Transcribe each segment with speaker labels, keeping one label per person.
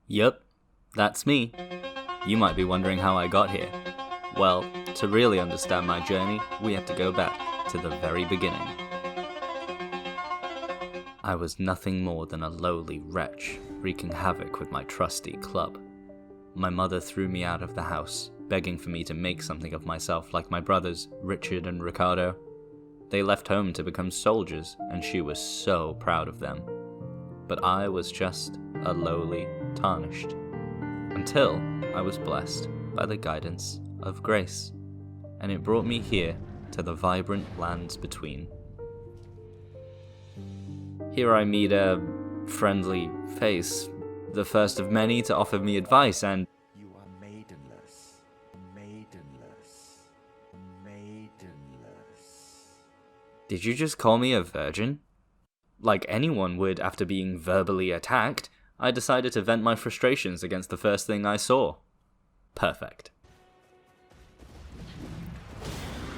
Speaker 1: Yup, that's me. You might be wondering how I got here. Well, to really understand my journey, we have to go back to the very beginning. I was nothing more than a lowly wretch, wreaking havoc with my trusty club. My mother threw me out of the house, begging for me to make something of myself like my brothers, Richard and Ricardo. They left home to become soldiers, and she was so proud of them. But I was just a lowly tarnished, until I was blessed by the guidance of grace, and it brought me here to the vibrant lands between. Here I meet a friendly face, the first of many to offer me advice, and
Speaker 2: You are maidenless, maidenless, maidenless.
Speaker 1: did you just call me a virgin? Like anyone would after being verbally attacked, I decided to vent my frustrations against the first thing I saw. Perfect.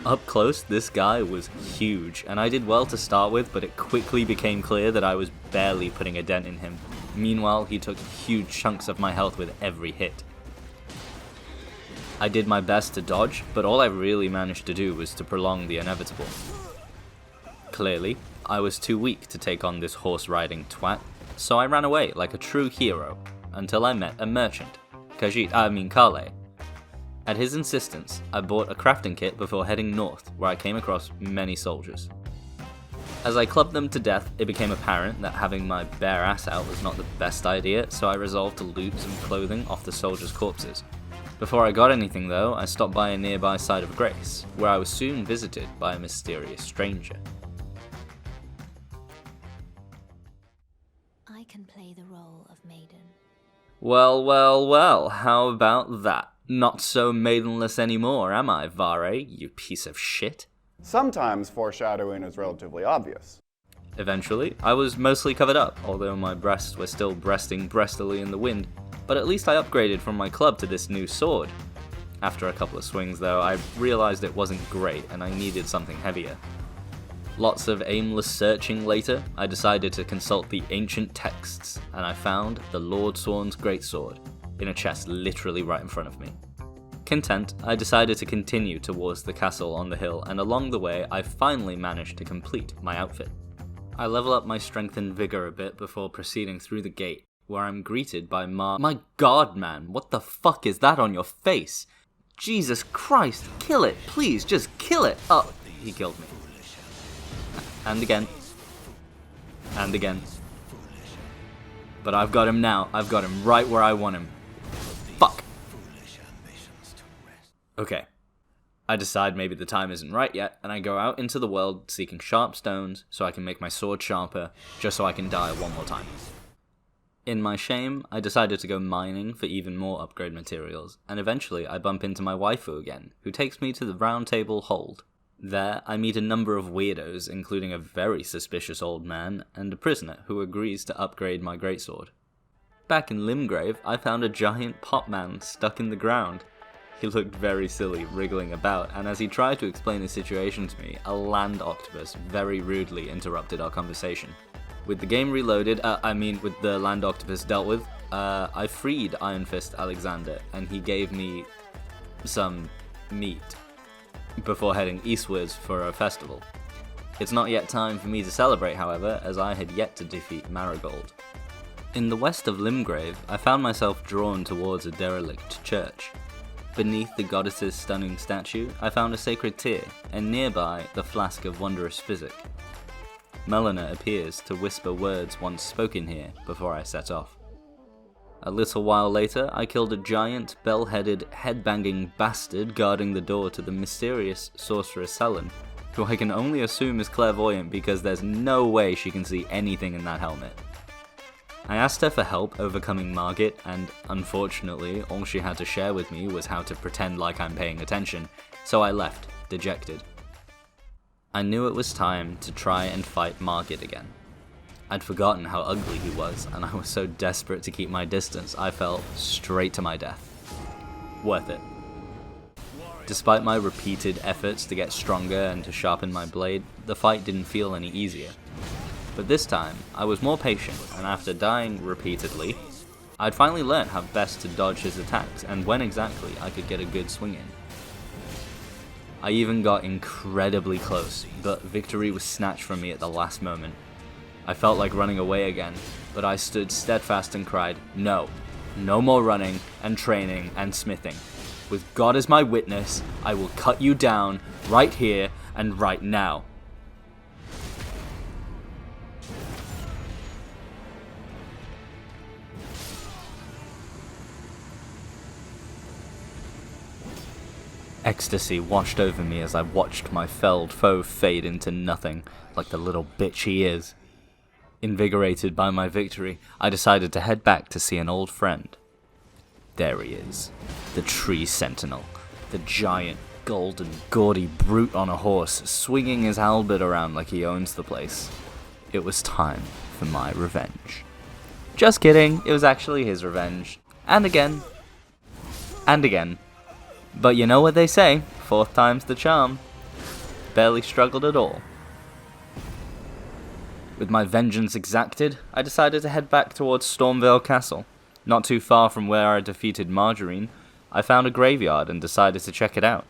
Speaker 1: Up close, this guy was huge, and I did well to start with, but it quickly became clear that I was barely putting a dent in him. Meanwhile, he took huge chunks of my health with every hit. I did my best to dodge, but all I really managed to do was to prolong the inevitable. Clearly, I was too weak to take on this horse-riding twat, so I ran away like a true hero, until I met a merchant, Kale. At his insistence, I bought a crafting kit before heading north, where I came across many soldiers. As I clubbed them to death, it became apparent that having my bare ass out was not the best idea, so I resolved to loot some clothing off the soldiers' corpses. Before I got anything though, I stopped by a nearby site of grace, where I was soon visited by a mysterious stranger.
Speaker 3: I can play the role of maiden.
Speaker 1: Well, how about that? Not so maidenless anymore, am I, Vare, you piece of shit?
Speaker 4: Sometimes foreshadowing is relatively obvious.
Speaker 1: Eventually, I was mostly covered up, although my breasts were still breasting breastily in the wind, but at least I upgraded from my club to this new sword. After a couple of swings though, I realized it wasn't great and I needed something heavier. Lots of aimless searching later, I decided to consult the ancient texts, and I found the Lord Sworn's greatsword, in a chest literally right in front of me. Content, I decided to continue towards the castle on the hill, and along the way I finally managed to complete my outfit. I level up my strength and vigor a bit before proceeding through the gate, where I'm greeted by My god, man, what the fuck is that on your face? Jesus Christ, kill it, please, just kill it! Oh, he killed me. And again. And again. But I've got him now, I've got him right where I want him. Fuck. Okay. I decide maybe the time isn't right yet, and I go out into the world seeking sharp stones so I can make my sword sharper, just so I can die one more time. In my shame, I decided to go mining for even more upgrade materials, and eventually I bump into my waifu again, who takes me to the Round Table Hold. There, I meet a number of weirdos, including a very suspicious old man, and a prisoner who agrees to upgrade my greatsword. Back in Limgrave, I found a giant pot man stuck in the ground. He looked very silly, wriggling about, and as he tried to explain the situation to me, a land octopus very rudely interrupted our conversation. With the game reloaded, with the land octopus dealt with, I freed Iron Fist Alexander, and he gave me some meat before heading eastwards for a festival. It's not yet time for me to celebrate, however, as I had yet to defeat Marigold. In the west of Limgrave, I found myself drawn towards a derelict church. Beneath the goddess's stunning statue, I found a sacred tear, and nearby the flask of wondrous physic. Melina appears to whisper words once spoken here before I set off. A little while later, I killed a giant, bell-headed, head-banging bastard guarding the door to the mysterious sorceress Helen, who I can only assume is clairvoyant because there's no way she can see anything in that helmet. I asked her for help overcoming Margit, and unfortunately, all she had to share with me was how to pretend like I'm paying attention, so I left, dejected. I knew it was time to try and fight Margit again. I'd forgotten how ugly he was, and I was so desperate to keep my distance, I fell straight to my death. Worth it. Despite my repeated efforts to get stronger and to sharpen my blade, the fight didn't feel any easier. But this time, I was more patient, and after dying repeatedly, I'd finally learned how best to dodge his attacks and when exactly I could get a good swing in. I even got incredibly close, but victory was snatched from me at the last moment. I felt like running away again, but I stood steadfast and cried, "No, no more running and training and smithing. With God as my witness, I will cut you down right here and right now." Ecstasy washed over me as I watched my felled foe fade into nothing, like the little bitch he is. Invigorated by my victory, I decided to head back to see an old friend. There he is, the tree sentinel, the giant, golden, gaudy brute on a horse, swinging his halberd around like he owns the place. It was time for my revenge. Just kidding, it was actually his revenge. And again. And again. But you know what they say, 4th time's the charm. Barely struggled at all. With my vengeance exacted, I decided to head back towards Stormvale Castle. Not too far from where I defeated Margarine, I found a graveyard and decided to check it out.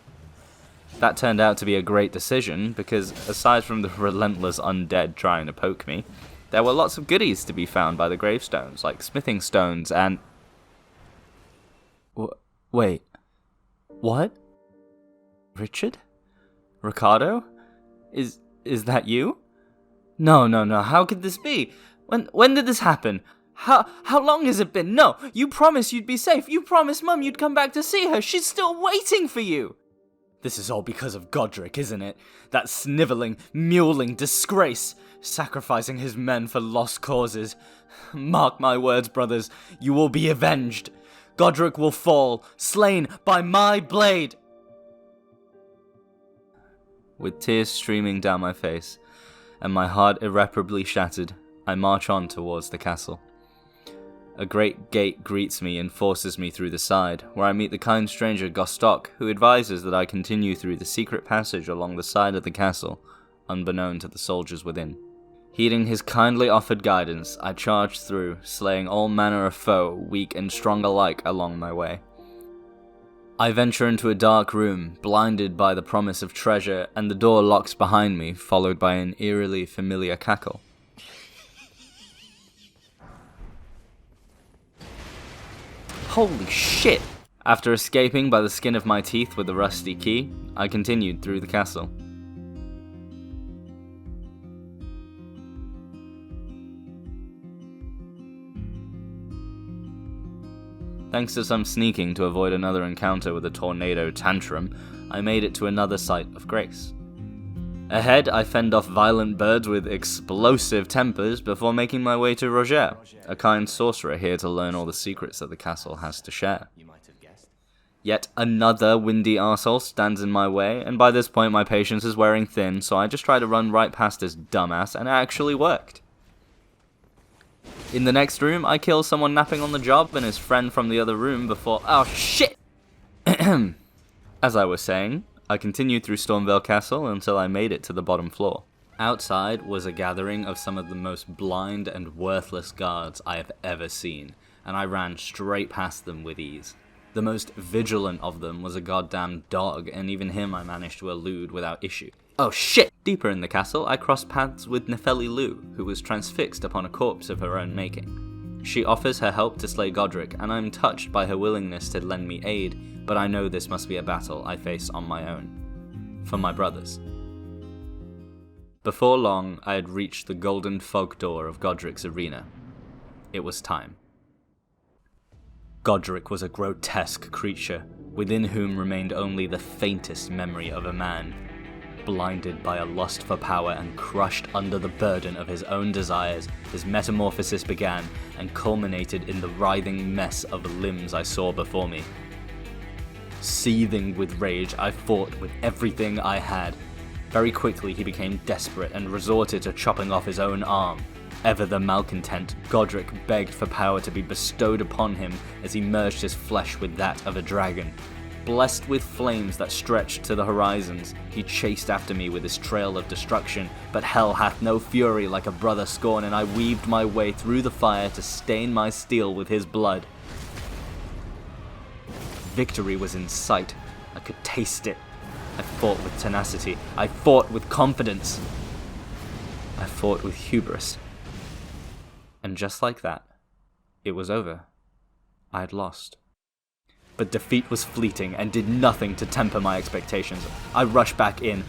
Speaker 1: That turned out to be a great decision, because aside from the relentless undead trying to poke me, there were lots of goodies to be found by the gravestones, like smithing stones and... Wait. What? Richard? Ricardo? Is that you? No, how could this be? When did this happen? How long has it been? No, you promised you'd be safe. You promised Mum you'd come back to see her. She's still waiting for you. This is all because of Godric, isn't it? That snivelling, mewling disgrace, sacrificing his men for lost causes. Mark my words, brothers, you will be avenged. Godric will fall, slain by my blade. With tears streaming down my face, and my heart irreparably shattered, I march on towards the castle. A great gate greets me and forces me through the side, where I meet the kind stranger Gostock, who advises that I continue through the secret passage along the side of the castle, unbeknown to the soldiers within. Heeding his kindly offered guidance, I charge through, slaying all manner of foe, weak and strong alike, along my way. I venture into a dark room, blinded by the promise of treasure, and the door locks behind me, followed by an eerily familiar cackle. Holy shit! After escaping by the skin of my teeth with a rusty key, I continued through the castle. Thanks to some sneaking to avoid another encounter with a tornado tantrum, I made it to another site of grace. Ahead, I fend off violent birds with explosive tempers before making my way to Roger, a kind sorcerer here to learn all the secrets that the castle has to share. Yet another windy arsehole stands in my way, and by this point my patience is wearing thin, so I just try to run right past this dumbass, and it actually worked. In the next room, I kill someone napping on the job and his friend from the other room before— oh shit! As I was saying, I continued through Stormvale Castle until I made it to the bottom floor. Outside was a gathering of some of the most blind and worthless guards I have ever seen, and I ran straight past them with ease. The most vigilant of them was a goddamn dog, and even him I managed to elude without issue. Oh shit! Deeper in the castle, I crossed paths with Nefeli Lu, who was transfixed upon a corpse of her own making. She offers her help to slay Godric, and I'm touched by her willingness to lend me aid, but I know this must be a battle I face on my own. For my brothers. Before long, I had reached the golden fog door of Godric's arena. It was time. Godric was a grotesque creature, within whom remained only the faintest memory of a man. Blinded by a lust for power and crushed under the burden of his own desires, his metamorphosis began and culminated in the writhing mess of limbs I saw before me. Seething with rage, I fought with everything I had. Very quickly he became desperate and resorted to chopping off his own arm. Ever the malcontent, Godric begged for power to be bestowed upon him as he merged his flesh with that of a dragon. blessed with flames that stretched to the horizons. He chased after me with his trail of destruction, but hell hath no fury like a brother scorn, and I weaved my way through the fire to stain my steel with his blood. Victory was in sight. I could taste it. I fought with tenacity. I fought with confidence. I fought with hubris. And just like that, it was over. I had lost. But defeat was fleeting and did nothing to temper my expectations. I rushed back in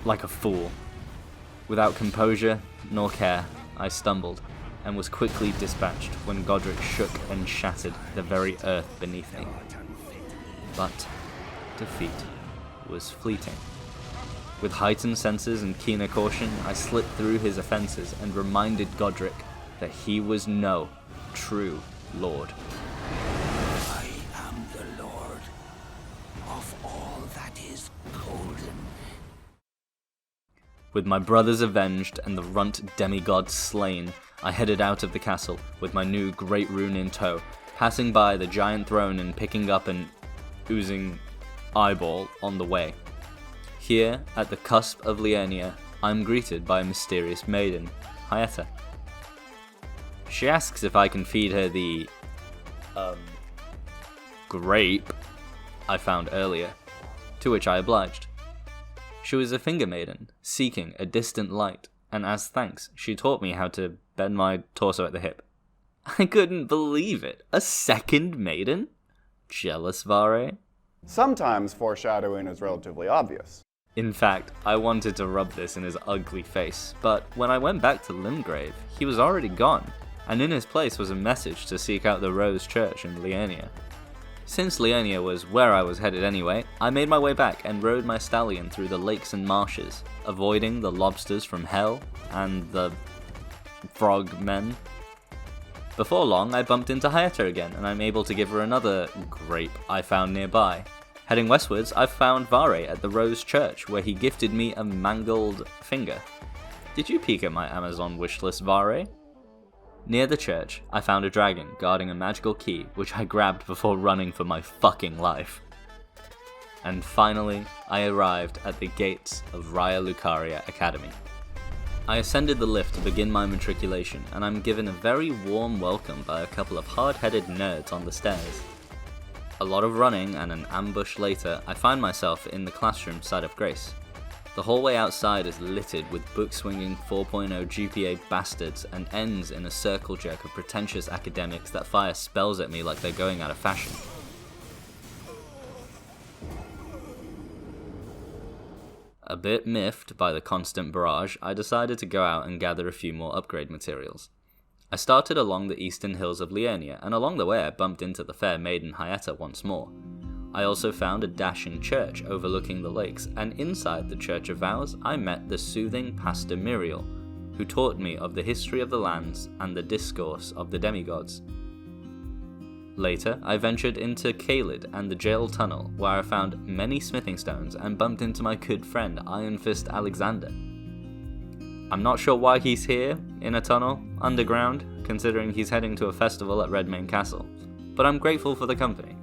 Speaker 1: like a fool. Without composure nor care, I stumbled and was quickly dispatched when Godric shook and shattered the very earth beneath me. But defeat was fleeting. With heightened senses and keener caution, I slipped through his offences and reminded Godric that he was no true lord.
Speaker 5: I am the lord of all that is golden.
Speaker 1: With my brothers avenged and the runt demigods slain, I headed out of the castle with my new great rune in tow, passing by the giant throne and picking up an oozing eyeball on the way. Here, at the cusp of Liurnia, I'm greeted by a mysterious maiden, Hyetta. She asks if I can feed her the grape I found earlier, to which I obliged. She was a finger maiden, seeking a distant light, and as thanks, she taught me how to bend my torso at the hip. I couldn't believe it. A second maiden? Jealous, Vare?
Speaker 4: Sometimes foreshadowing is relatively obvious.
Speaker 1: In fact, I wanted to rub this in his ugly face, but when I went back to Limgrave, he was already gone, and in his place was a message to seek out the Rose Church in Liurnia. Since Liurnia was where I was headed anyway, I made my way back and rode my stallion through the lakes and marshes, avoiding the lobsters from hell and the frog men. Before long, I bumped into Hyetta again, and I'm able to give her another grape I found nearby. Heading westwards, I found Vare at the Rose Church, where he gifted me a mangled finger. Did you peek at my Amazon wishlist, Vare? Near the church, I found a dragon guarding a magical key, which I grabbed before running for my fucking life. And finally, I arrived at the gates of Raya Lucaria Academy. I ascended the lift to begin my matriculation, and I'm given a very warm welcome by a couple of hard-headed nerds on the stairs. A lot of running, and an ambush later, I find myself in the classroom side of Grace. The hallway outside is littered with book-swinging 4.0 GPA bastards and ends in a circle jerk of pretentious academics that fire spells at me like they're going out of fashion. A bit miffed by the constant barrage, I decided to go out and gather a few more upgrade materials. I started along the eastern hills of Liurnia, and along the way I bumped into the fair maiden Hyetta once more. I also found a dashing church overlooking the lakes, and inside the Church of Vows I met the soothing Pastor Muriel, who taught me of the history of the lands and the discourse of the demigods. Later, I ventured into Caelid and the jail tunnel, where I found many smithing stones and bumped into my good friend Iron Fist Alexander. I'm not sure why he's here, in a tunnel, underground, considering he's heading to a festival at Redmane Castle, but I'm grateful for the company.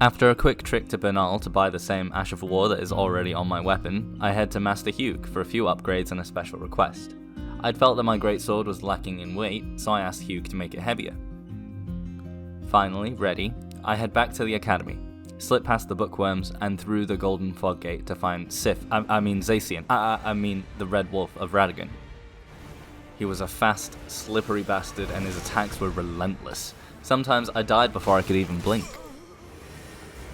Speaker 1: After a quick trip to Bernal to buy the same Ash of War that is already on my weapon, I head to Master Hugh for a few upgrades and a special request. I'd felt that my greatsword was lacking in weight, so I asked Hugh to make it heavier. Finally, ready, I head back to the academy, slip past the bookworms and through the golden fog gate to find Zacian, the Red Wolf of Radagon. He was a fast, slippery bastard and his attacks were relentless. Sometimes I died before I could even blink.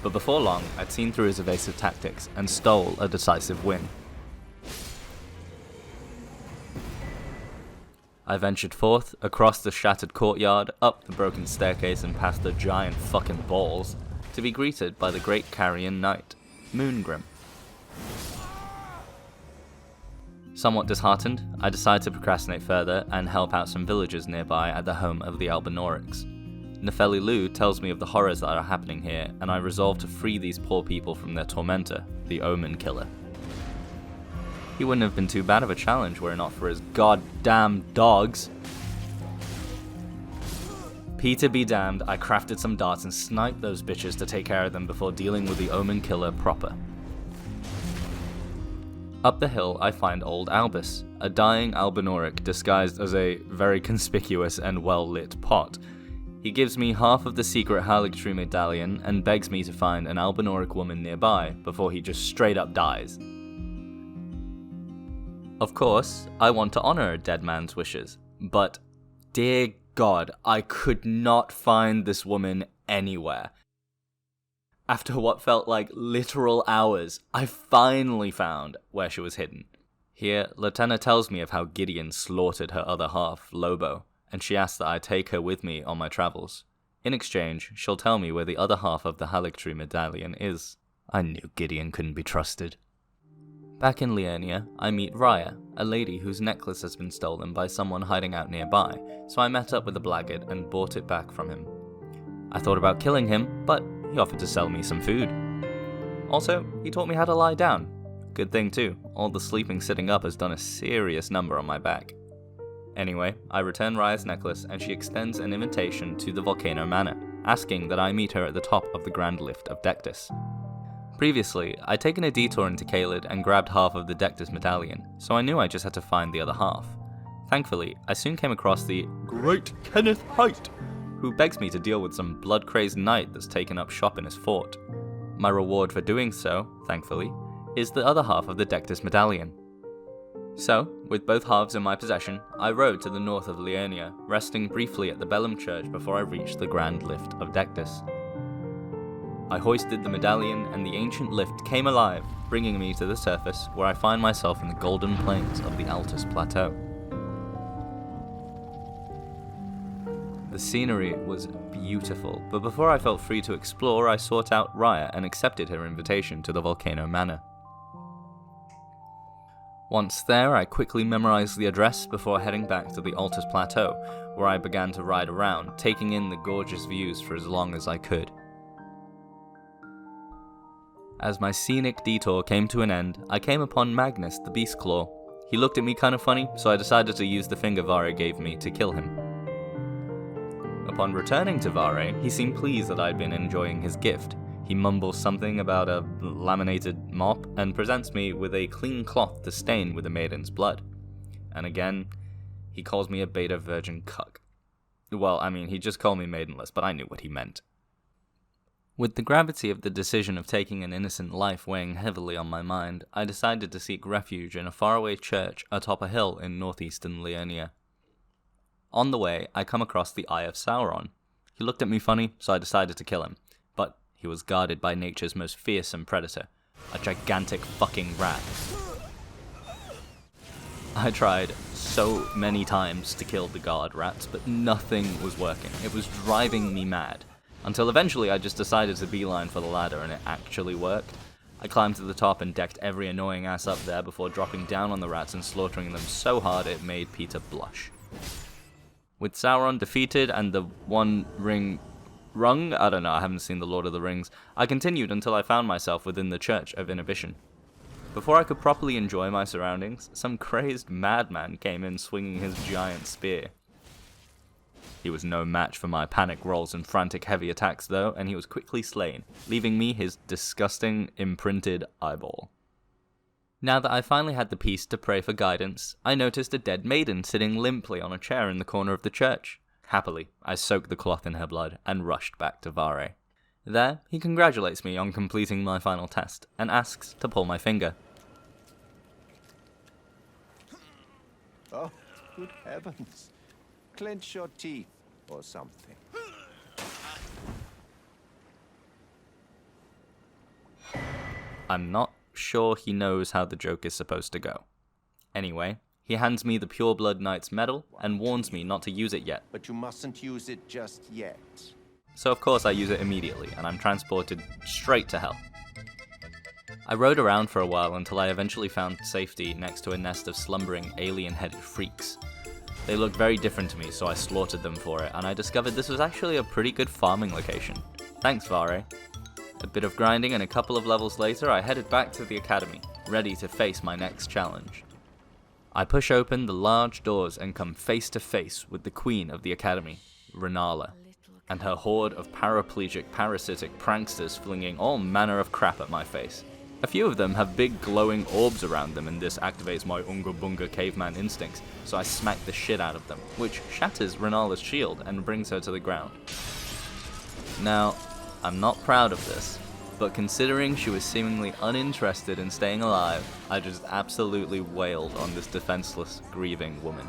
Speaker 1: But before long, I'd seen through his evasive tactics and stole a decisive win. I ventured forth, across the shattered courtyard, up the broken staircase and past the giant fucking balls, to be greeted by the great Carrion Knight, Moongrim. Somewhat disheartened, I decided to procrastinate further and help out some villagers nearby at the home of the Albinorics. Nefeli Lu tells me of the horrors that are happening here, and I resolve to free these poor people from their tormentor, the Omen Killer. He wouldn't have been too bad of a challenge were it not for his goddamn dogs. Peter be damned, I crafted some darts and sniped those bitches to take care of them before dealing with the Omen Killer proper. Up the hill, I find old Albus, a dying Albinoric disguised as a very conspicuous and well-lit pot. He gives me half of the secret Haligtree medallion and begs me to find an Albinoric woman nearby before he just straight up dies. Of course, I want to honor a dead man's wishes, but dear God, I could not find this woman anywhere. After what felt like literal hours, I finally found where she was hidden. Here, Latenna tells me of how Gideon slaughtered her other half, Lobo, and she asks that I take her with me on my travels. In exchange, she'll tell me where the other half of the Haligtree medallion is. I knew Gideon couldn't be trusted. Back in Liurnia, I meet Raya, a lady whose necklace has been stolen by someone hiding out nearby, so I met up with the blackguard and bought it back from him. I thought about killing him, but he offered to sell me some food. Also, he taught me how to lie down. Good thing too, all the sleeping sitting up has done a serious number on my back. Anyway, I return Raya's necklace and she extends an invitation to the Volcano Manor, asking that I meet her at the top of the Grand Lift of Dectus. Previously, I'd taken a detour into Caelid and grabbed half of the Dectus medallion, so I knew I just had to find the other half. Thankfully, I soon came across the Great Kenneth Height, who begs me to deal with some blood-crazed knight that's taken up shop in his fort. My reward for doing so, thankfully, is the other half of the Dectus medallion. So, with both halves in my possession, I rode to the north of Liurnia, resting briefly at the Bellum Church before I reached the Grand Lift of Dectus. I hoisted the medallion and the ancient lift came alive, bringing me to the surface where I find myself in the golden plains of the Altus Plateau. The scenery was beautiful, but before I felt free to explore, I sought out Raya and accepted her invitation to the Volcano Manor. Once there, I quickly memorized the address before heading back to the Altus Plateau, where I began to ride around, taking in the gorgeous views for as long as I could. As my scenic detour came to an end, I came upon Magnus the Beastclaw. He looked at me kind of funny, so I decided to use the finger Vare gave me to kill him. Upon returning to Vare, he seemed pleased that I'd been enjoying his gift. He mumbles something about a laminated mop and presents me with a clean cloth to stain with the maiden's blood. And again, he calls me a beta virgin cuck. Well, I mean, he just called me maidenless, but I knew what he meant. With the gravity of the decision of taking an innocent life weighing heavily on my mind, I decided to seek refuge in a faraway church atop a hill in northeastern Liurnia. On the way, I come across the Eye of Sauron. He looked at me funny, so I decided to kill him, but he was guarded by nature's most fearsome predator, a gigantic fucking rat. I tried so many times to kill the guard rats, but nothing was working. It was driving me mad. Until eventually I just decided to beeline for the ladder and it actually worked. I climbed to the top and decked every annoying ass up there before dropping down on the rats and slaughtering them so hard it made Peter blush. With Sauron defeated and the One Ring rung, I don't know, I haven't seen The Lord of the Rings, I continued until I found myself within the Church of Inhibition. Before I could properly enjoy my surroundings, some crazed madman came in swinging his giant spear. He was no match for my panic rolls and frantic heavy attacks though, and he was quickly slain, leaving me his disgusting, imprinted eyeball. Now that I finally had the peace to pray for guidance, I noticed a dead maiden sitting limply on a chair in the corner of the church. Happily, I soaked the cloth in her blood and rushed back to Vare. There, he congratulates me on completing my final test, and asks to pull my finger.
Speaker 2: Oh, good heavens. Clench your teeth or something.
Speaker 1: I'm not sure he knows how the joke is supposed to go. Anyway, he hands me the Pureblood Knight's medal and warns me not to use it yet.
Speaker 2: But you mustn't use it just yet.
Speaker 1: So of course I use it immediately, and I'm transported straight to hell. I rode around for a while until I eventually found safety next to a nest of slumbering alien-headed freaks. They looked very different to me, so I slaughtered them for it, and I discovered this was actually a pretty good farming location. Thanks, Vare. A bit of grinding and a couple of levels later, I headed back to the academy, ready to face my next challenge. I push open the large doors and come face to face with the queen of the academy, Renala. and her horde of paraplegic parasitic pranksters flinging all manner of crap at my face. A few of them have big glowing orbs around them, and this activates my Unga Bunga caveman instincts, so I smack the shit out of them, which shatters Renala's shield and brings her to the ground. Now, I'm not proud of this, but considering she was seemingly uninterested in staying alive, I just absolutely wailed on this defenseless, grieving woman.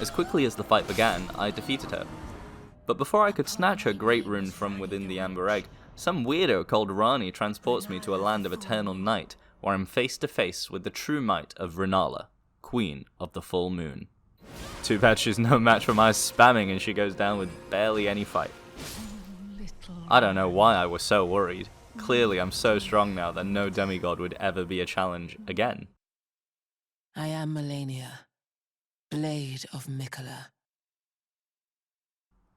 Speaker 1: As quickly as the fight began, I defeated her. But before I could snatch her great rune from within the amber egg, some weirdo called Rani transports me to a land of eternal night, where I'm face to face with the true might of Renala, Queen of the Full Moon. Too bad she's no match for my spamming and she goes down with barely any fight. I don't know why I was so worried. Clearly I'm so strong now that no demigod would ever be a challenge again.
Speaker 6: I am Melania, Blade of Mikola.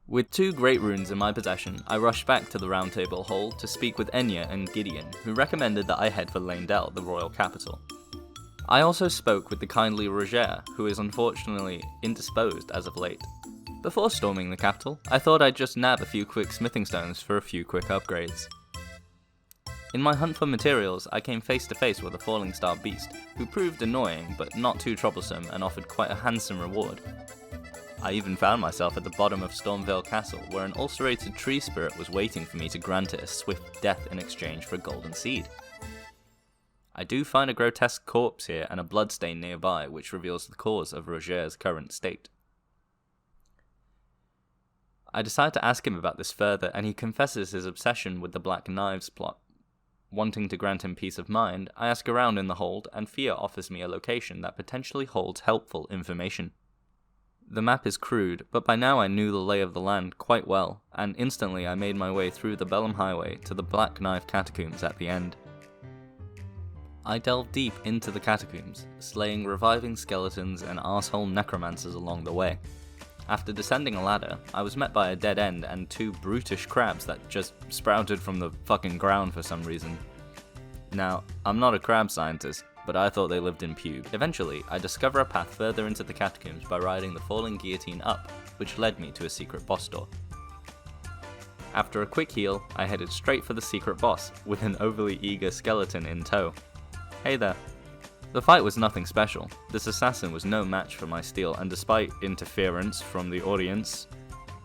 Speaker 1: With 2 great runes in my possession, I rushed back to the Round Table Hall to speak with Enya and Gideon, who recommended that I head for Leyndell, the royal capital. I also spoke with the kindly Roger, who is unfortunately indisposed as of late. Before storming the capital, I thought I'd just nab a few quick smithing stones for a few quick upgrades. In my hunt for materials, I came face to face with a falling star beast, who proved annoying but not too troublesome and offered quite a handsome reward. I even found myself at the bottom of Stormvale Castle, where an ulcerated tree spirit was waiting for me to grant it a swift death in exchange for a golden seed. I do find a grotesque corpse here and a bloodstain nearby, which reveals the cause of Roger's current state. I decide to ask him about this further, and he confesses his obsession with the Black Knives plot. Wanting to grant him peace of mind, I ask around in the hold, and Fia offers me a location that potentially holds helpful information. The map is crude, but by now I knew the lay of the land quite well, and instantly I made my way through the Bellum Highway to the Black Knife Catacombs at the end. I delved deep into the catacombs, slaying reviving skeletons and arsehole necromancers along the way. After descending a ladder, I was met by a dead end and 2 brutish crabs that just sprouted from the fucking ground for some reason. Now, I'm not a crab scientist, but I thought they lived in pube. Eventually, I discover a path further into the catacombs by riding the falling guillotine up, which led me to a secret boss door. After a quick heal, I headed straight for the secret boss, with an overly eager skeleton in tow. Hey there. The fight was nothing special. This assassin was no match for my steel, and despite interference from the audience,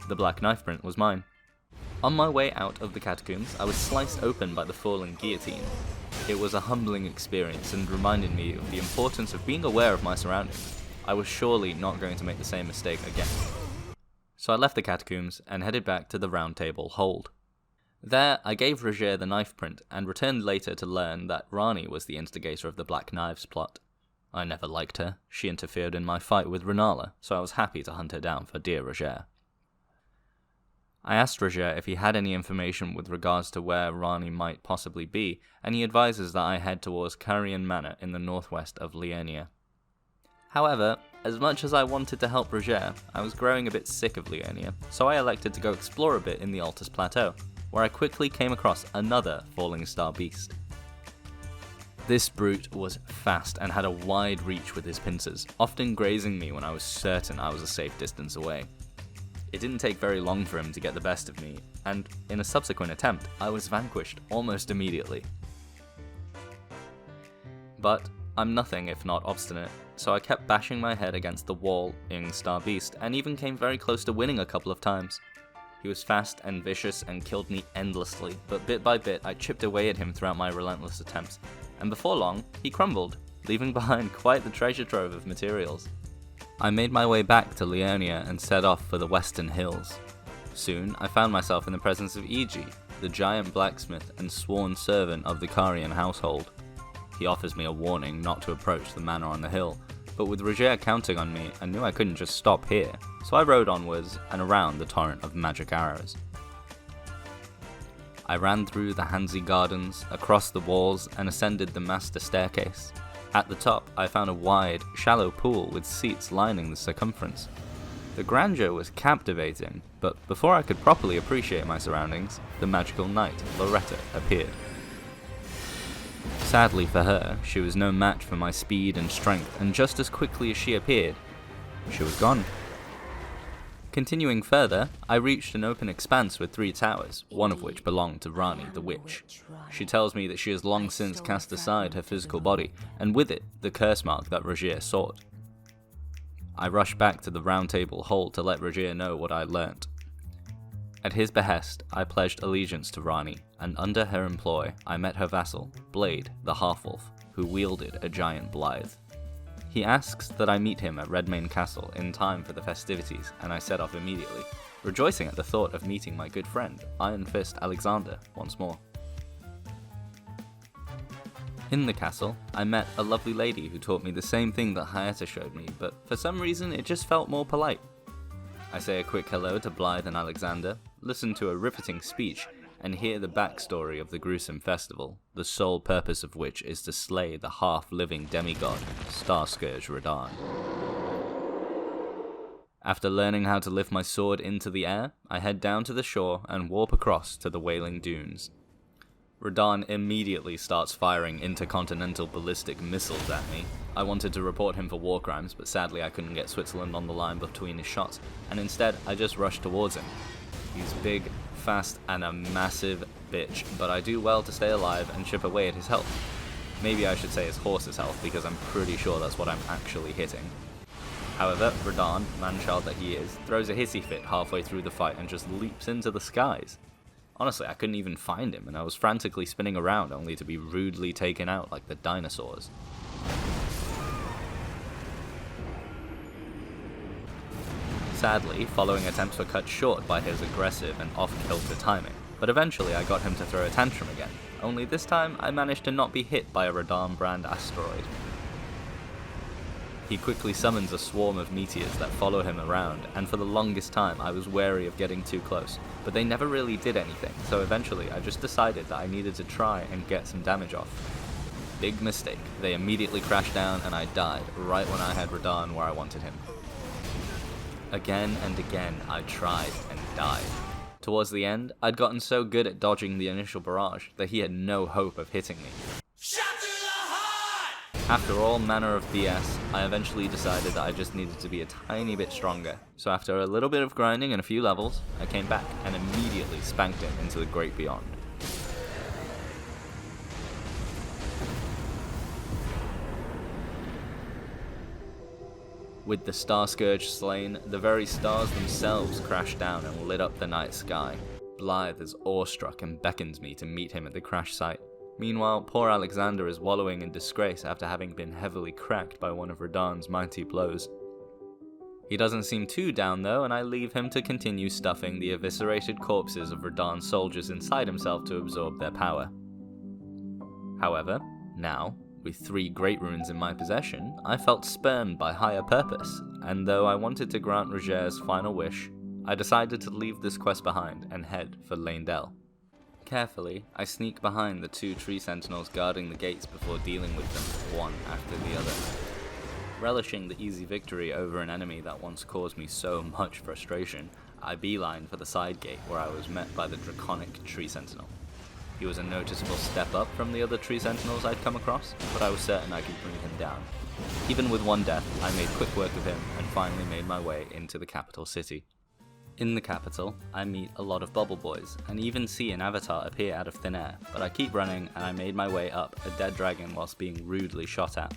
Speaker 1: the black knife print was mine. On my way out of the catacombs, I was sliced open by the falling guillotine. It was a humbling experience and reminded me of the importance of being aware of my surroundings. I was surely not going to make the same mistake again. So I left the catacombs and headed back to the Round Table hold. There, I gave Roger the knife print and returned later to learn that Rani was the instigator of the Black Knives plot. I never liked her. She interfered in my fight with Renala, so I was happy to hunt her down for dear Roger. I asked Roger if he had any information with regards to where Rani might possibly be, and he advises that I head towards Carrion Manor in the northwest of Liurnia. However, as much as I wanted to help Roger, I was growing a bit sick of Liurnia, so I elected to go explore a bit in the Altus Plateau, where I quickly came across another Falling Star beast. This brute was fast and had a wide reach with his pincers, often grazing me when I was certain I was a safe distance away. It didn't take very long for him to get the best of me, and in a subsequent attempt, I was vanquished almost immediately. But I'm nothing if not obstinate, so I kept bashing my head against the wall in Star Beast, and even came very close to winning a couple of times. He was fast and vicious and killed me endlessly, but bit by bit I chipped away at him throughout my relentless attempts, and before long, he crumbled, leaving behind quite the treasure trove of materials. I made my way back to Liurnia and set off for the Western Hills. Soon, I found myself in the presence of Iji, the giant blacksmith and sworn servant of the Carian household. He offers me a warning not to approach the manor on the hill, but with Roger counting on me, I knew I couldn't just stop here, so I rode onwards and around the torrent of magic arrows. I ran through the Hansi Gardens, across the walls, and ascended the master staircase. At the top, I found a wide, shallow pool with seats lining the circumference. The grandeur was captivating, but before I could properly appreciate my surroundings, the magical knight, Loretta, appeared. Sadly for her, she was no match for my speed and strength, and just as quickly as she appeared, she was gone. Continuing further, I reached an open expanse with 3 towers, one of which belonged to Rani the Witch. She tells me that she has long since cast aside her physical body, and with it, the curse mark that Rogier sought. I rushed back to the Round Table Hall to let Rogier know what I learnt. At his behest, I pledged allegiance to Rani, and under her employ, I met her vassal, Blade, the half-wolf, who wielded a giant blithe. He asks that I meet him at Redmane Castle in time for the festivities, and I set off immediately, rejoicing at the thought of meeting my good friend, Iron Fist Alexander, once more. In the castle, I met a lovely lady who taught me the same thing that Hayata showed me, but for some reason it just felt more polite. I say a quick hello to Blythe and Alexander, listen to a riveting speech, and hear the backstory of the gruesome festival, the sole purpose of which is to slay the half-living demigod, Starscourge Radahn. After learning how to lift my sword into the air, I head down to the shore and warp across to the Wailing Dunes. Radahn immediately starts firing intercontinental ballistic missiles at me. I wanted to report him for war crimes, but sadly I couldn't get Switzerland on the line between his shots, and instead I just rushed towards him. He's big, fast, and a massive bitch, but I do well to stay alive and chip away at his health. Maybe I should say his horse's health, because I'm pretty sure that's what I'm actually hitting. However, Radahn, man-child that he is, throws a hissy fit halfway through the fight and just leaps into the skies. Honestly, I couldn't even find him, and I was frantically spinning around only to be rudely taken out like the dinosaurs. Sadly, following attempts were cut short by his aggressive and off-kilter timing, but eventually I got him to throw a tantrum again, only this time I managed to not be hit by a Radahn brand asteroid. He quickly summons a swarm of meteors that follow him around, and for the longest time I was wary of getting too close, but they never really did anything, so eventually I just decided that I needed to try and get some damage off. Big mistake, they immediately crashed down and I died, right when I had Radahn where I wanted him. Again and again I tried and died. Towards the end, I'd gotten so good at dodging the initial barrage that he had no hope of hitting me. After all manner of BS, I eventually decided that I just needed to be a tiny bit stronger, so after a little bit of grinding and a few levels, I came back and immediately spanked him into the great beyond. With the Starscourge slain, the very stars themselves crashed down and lit up the night sky. Blythe is awestruck and beckons me to meet him at the crash site. Meanwhile, poor Alexander is wallowing in disgrace after having been heavily cracked by one of Radahn's mighty blows. He doesn't seem too down though, and I leave him to continue stuffing the eviscerated corpses of Radahn's soldiers inside himself to absorb their power. However, now, with 3 great runes in my possession, I felt spurned by higher purpose, and though I wanted to grant Rogier's final wish, I decided to leave this quest behind and head for Leyndell. Carefully, I sneak behind the 2 tree sentinels guarding the gates before dealing with them, one after the other. Relishing the easy victory over an enemy that once caused me so much frustration, I beeline for the side gate where I was met by the draconic tree sentinel. He was a noticeable step up from the other tree sentinels I'd come across, but I was certain I could bring him down. Even with 1 death, I made quick work of him and finally made my way into the capital city. In the capital, I meet a lot of bubble boys, and even see an avatar appear out of thin air, but I keep running and I made my way up a dead dragon whilst being rudely shot at.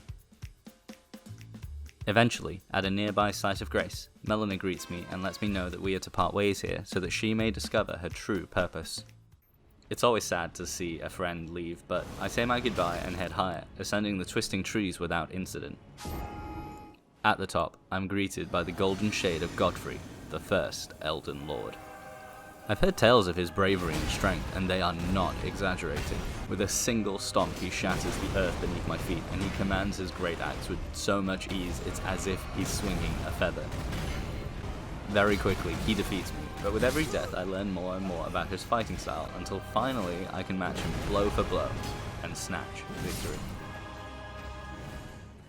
Speaker 1: Eventually, at a nearby site of grace, Melina greets me and lets me know that we are to part ways here so that she may discover her true purpose. It's always sad to see a friend leave, but I say my goodbye and head higher, ascending the twisting trees without incident. At the top, I'm greeted by the golden shade of Godfrey, the first Elden Lord. I've heard tales of his bravery and strength, and they are not exaggerating. With a single stomp he shatters the earth beneath my feet, and he commands his great axe with so much ease it's as if he's swinging a feather. Very quickly, he defeats me, but with every death I learn more and more about his fighting style until finally I can match him blow for blow and snatch victory.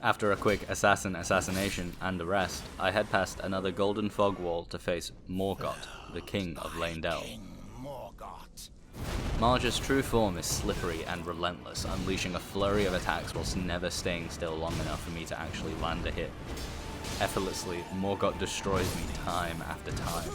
Speaker 1: After a quick assassination and arrest, I head past another golden fog wall to face Morgott, the king of Leyndell. Marja's true form is slippery and relentless, unleashing a flurry of attacks whilst never staying still long enough for me to actually land a hit. effortlessly, Morgott destroys me time after time.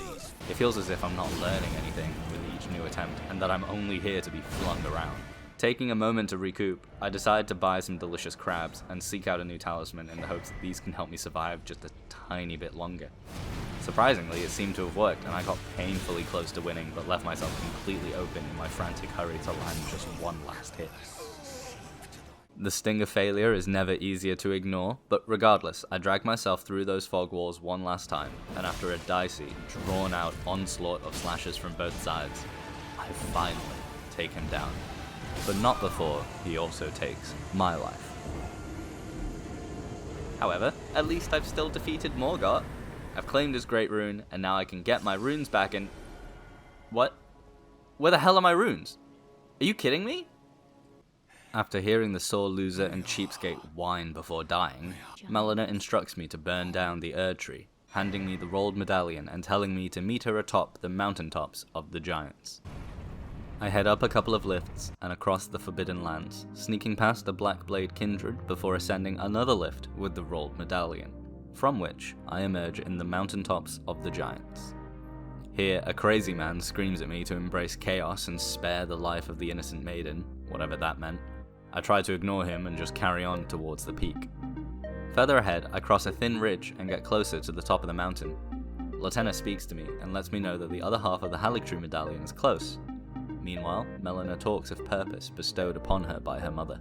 Speaker 1: It feels as if I'm not learning anything with each new attempt, and that I'm only here to be flung around. Taking a moment to recoup, I decide to buy some delicious crabs and seek out a new talisman in the hopes that these can help me survive just a tiny bit longer. Surprisingly, it seemed to have worked, and I got painfully close to winning, but left myself completely open in my frantic hurry to land just one last hit. The sting of failure is never easier to ignore, but regardless, I drag myself through those fog walls one last time, and after a dicey, drawn-out onslaught of slashes from both sides, I finally take him down. But not before he also takes my life. However, at least I've still defeated Morgott. I've claimed his great rune, and now I can get my runes back and... What? Where the hell are my runes? Are you kidding me? After hearing the sore loser and cheapskate whine before dying, Melina instructs me to burn down the Erd tree, handing me the rolled medallion and telling me to meet her atop the mountaintops of the giants. I head up a couple of lifts and across the Forbidden Lands, sneaking past a Blackblade kindred before ascending another lift with the rolled medallion, from which I emerge in the mountaintops of the giants. Here, a crazy man screams at me to embrace chaos and spare the life of the innocent maiden, whatever that meant. I try to ignore him and just carry on towards the peak. Further ahead, I cross a thin ridge and get closer to the top of the mountain. Latenna speaks to me and lets me know that the other half of the Haligtree medallion is close. Meanwhile, Melina talks of purpose bestowed upon her by her mother.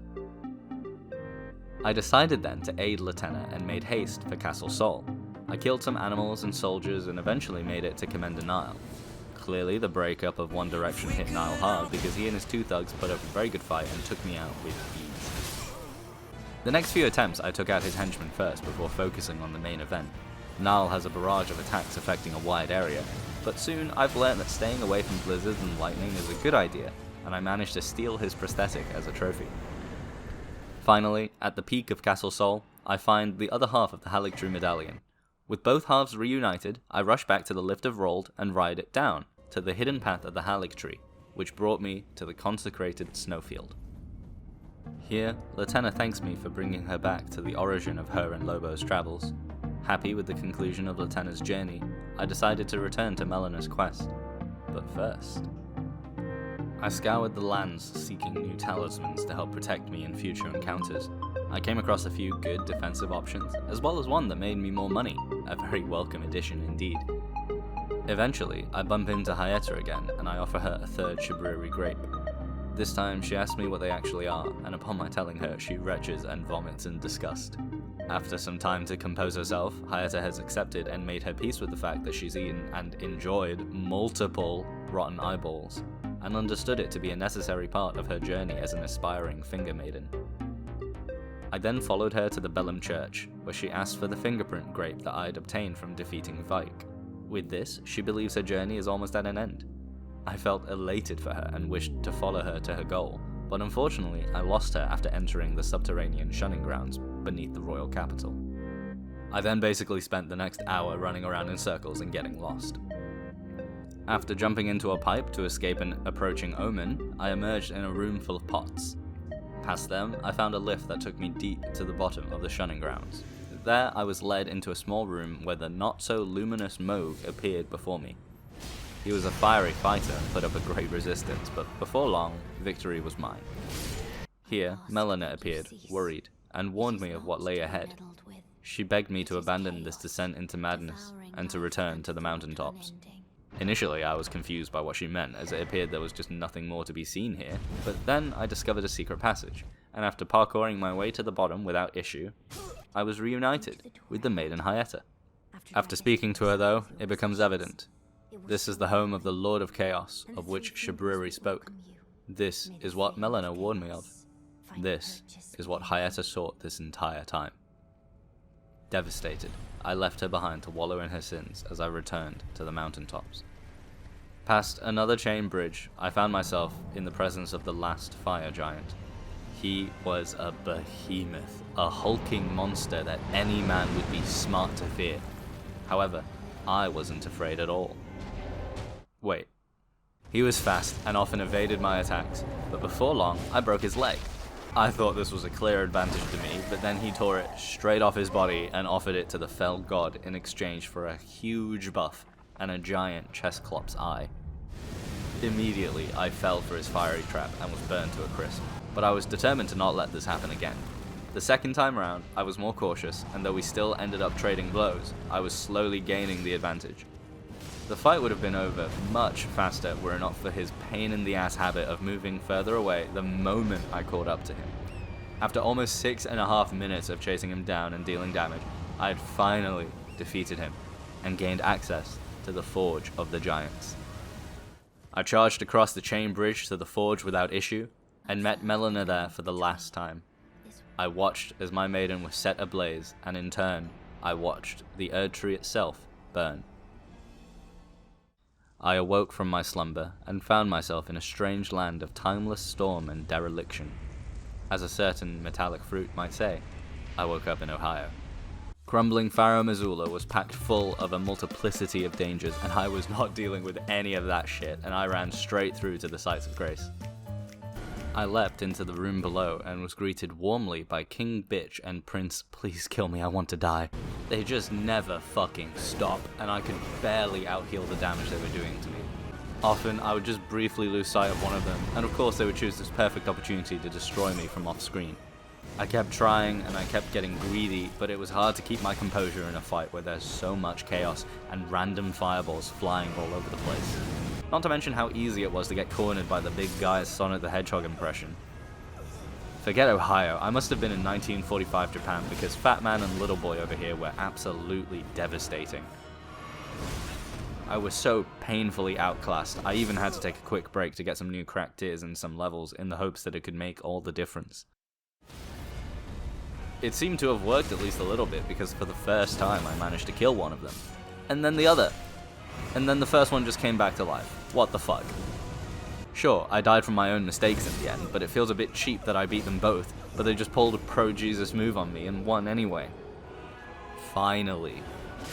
Speaker 1: I decided then to aid Latenna and made haste for Castle Sol. I killed some animals and soldiers and eventually made it to Commander Nile. Clearly, the breakup of One Direction hit Nile hard because he and his two thugs put up a very good fight and took me out with ease. The next few attempts I took out his henchmen first before focusing on the main event. Nile has a barrage of attacks affecting a wide area, but soon I've learned that staying away from blizzards and lightning is a good idea, and I managed to steal his prosthetic as a trophy. Finally, at the peak of Castle Sol, I find the other half of the Haligtree medallion. With both halves reunited, I rush back to the Lift of Rold and ride it down to the hidden path of the Haligtree, which brought me to the consecrated snowfield. Here, Latenna thanks me for bringing her back to the origin of her and Lobo's travels. Happy with the conclusion of Latenna's journey, I decided to return to Melina's quest. But first, I scoured the lands seeking new talismans to help protect me in future encounters. I came across a few good defensive options, as well as one that made me more money, a very welcome addition indeed. Eventually, I bump into Hyetta again, and I offer her a third Shibriri grape. This time, she asks me what they actually are, and upon my telling her, she retches and vomits in disgust. After some time to compose herself, Hyetta has accepted and made her peace with the fact that she's eaten and enjoyed multiple rotten eyeballs, and understood it to be a necessary part of her journey as an aspiring finger maiden. I then followed her to the Bellum Church, where she asked for the fingerprint grape that I had obtained from defeating Vike. With this, she believes her journey is almost at an end. I felt elated for her and wished to follow her to her goal, but unfortunately I lost her after entering the subterranean shunning grounds beneath the royal capital. I then basically spent the next hour running around in circles and getting lost. After jumping into a pipe to escape an approaching omen, I emerged in a room full of pots. Past them, I found a lift that took me deep to the bottom of the shunning grounds. There, I was led into a small room where the not-so-luminous Moog appeared before me. He was a fiery fighter and put up a great resistance, but before long, victory was mine. Here, Melina appeared, worried, and warned me of what lay ahead. She begged me to abandon this descent into madness and to return to the mountaintops. Initially, I was confused by what she meant, as it appeared there was just nothing more to be seen here, but then I discovered a secret passage, and after parkouring my way to the bottom without issue, I was reunited with the maiden Hyetta. After speaking to her though, it becomes evident. This is the home of the Lord of Chaos, of which Shibriri spoke. This is what Melina warned me of. This is what Hyetta sought this entire time. Devastated, I left her behind to wallow in her sins as I returned to the mountaintops. Past another chain bridge, I found myself in the presence of the last fire giant. He was a behemoth, a hulking monster that any man would be smart to fear. However, I wasn't afraid at all. Wait. He was fast and often evaded my attacks, but before long, I broke his leg. I thought this was a clear advantage to me, but then he tore it straight off his body and offered it to the fell god in exchange for a huge buff and a giant Chesclops eye. Immediately, I fell for his fiery trap and was burned to a crisp, but I was determined to not let this happen again. The second time around, I was more cautious, and though we still ended up trading blows, I was slowly gaining the advantage. The fight would have been over much faster were it not for his pain-in-the-ass habit of moving further away the moment I caught up to him. After almost 6.5 minutes of chasing him down and dealing damage, I had finally defeated him, and gained access to the Forge of the Giants. I charged across the chain bridge to the Forge without issue, and met Melina there for the last time. I watched as my maiden was set ablaze, and in turn, I watched the Erd Tree itself burn. I awoke from my slumber, and found myself in a strange land of timeless storm and dereliction. As a certain metallic fruit might say, I woke up in Ohio. Crumbling Pharaoh Missoula was packed full of a multiplicity of dangers, and I was not dealing with any of that shit, and I ran straight through to the sights of grace. I leapt into the room below and was greeted warmly by King Bitch and Prince Please Kill Me, I Want to Die. They just never fucking stop, and I could barely out-heal the damage they were doing to me. Often, I would just briefly lose sight of one of them, and of course they would choose this perfect opportunity to destroy me from off-screen. I kept trying, and I kept getting greedy, but it was hard to keep my composure in a fight where there's so much chaos and random fireballs flying all over the place. Not to mention how easy it was to get cornered by the big guy's Sonic the Hedgehog impression. Forget Ohio, I must have been in 1945 Japan because Fat Man and Little Boy over here were absolutely devastating. I was so painfully outclassed, I even had to take a quick break to get some new cracked tears and some levels in the hopes that it could make all the difference. It seemed to have worked at least a little bit because for the first time I managed to kill one of them. And then the other. And then the first one just came back to life. What the fuck? Sure, I died from my own mistakes in the end, but it feels a bit cheap that I beat them both, but they just pulled a pro-Jesus move on me and won anyway. Finally,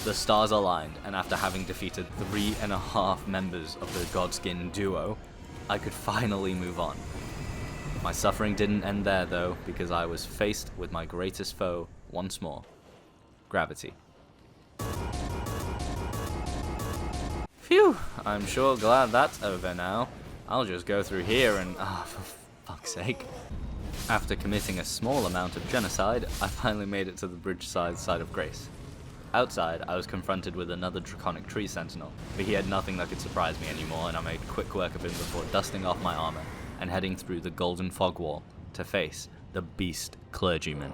Speaker 1: the stars aligned, and after having defeated 3.5 members of the Godskin duo, I could finally move on. My suffering didn't end there though, because I was faced with my greatest foe once more. Gravity. Phew, I'm sure glad that's over now. I'll just go through here and, for fuck's sake. After committing a small amount of genocide, I finally made it to the bridgeside side of Grace. Outside, I was confronted with another draconic tree sentinel, but he had nothing that could surprise me anymore, and I made quick work of him before dusting off my armor and heading through the golden fog wall to face the beast clergyman.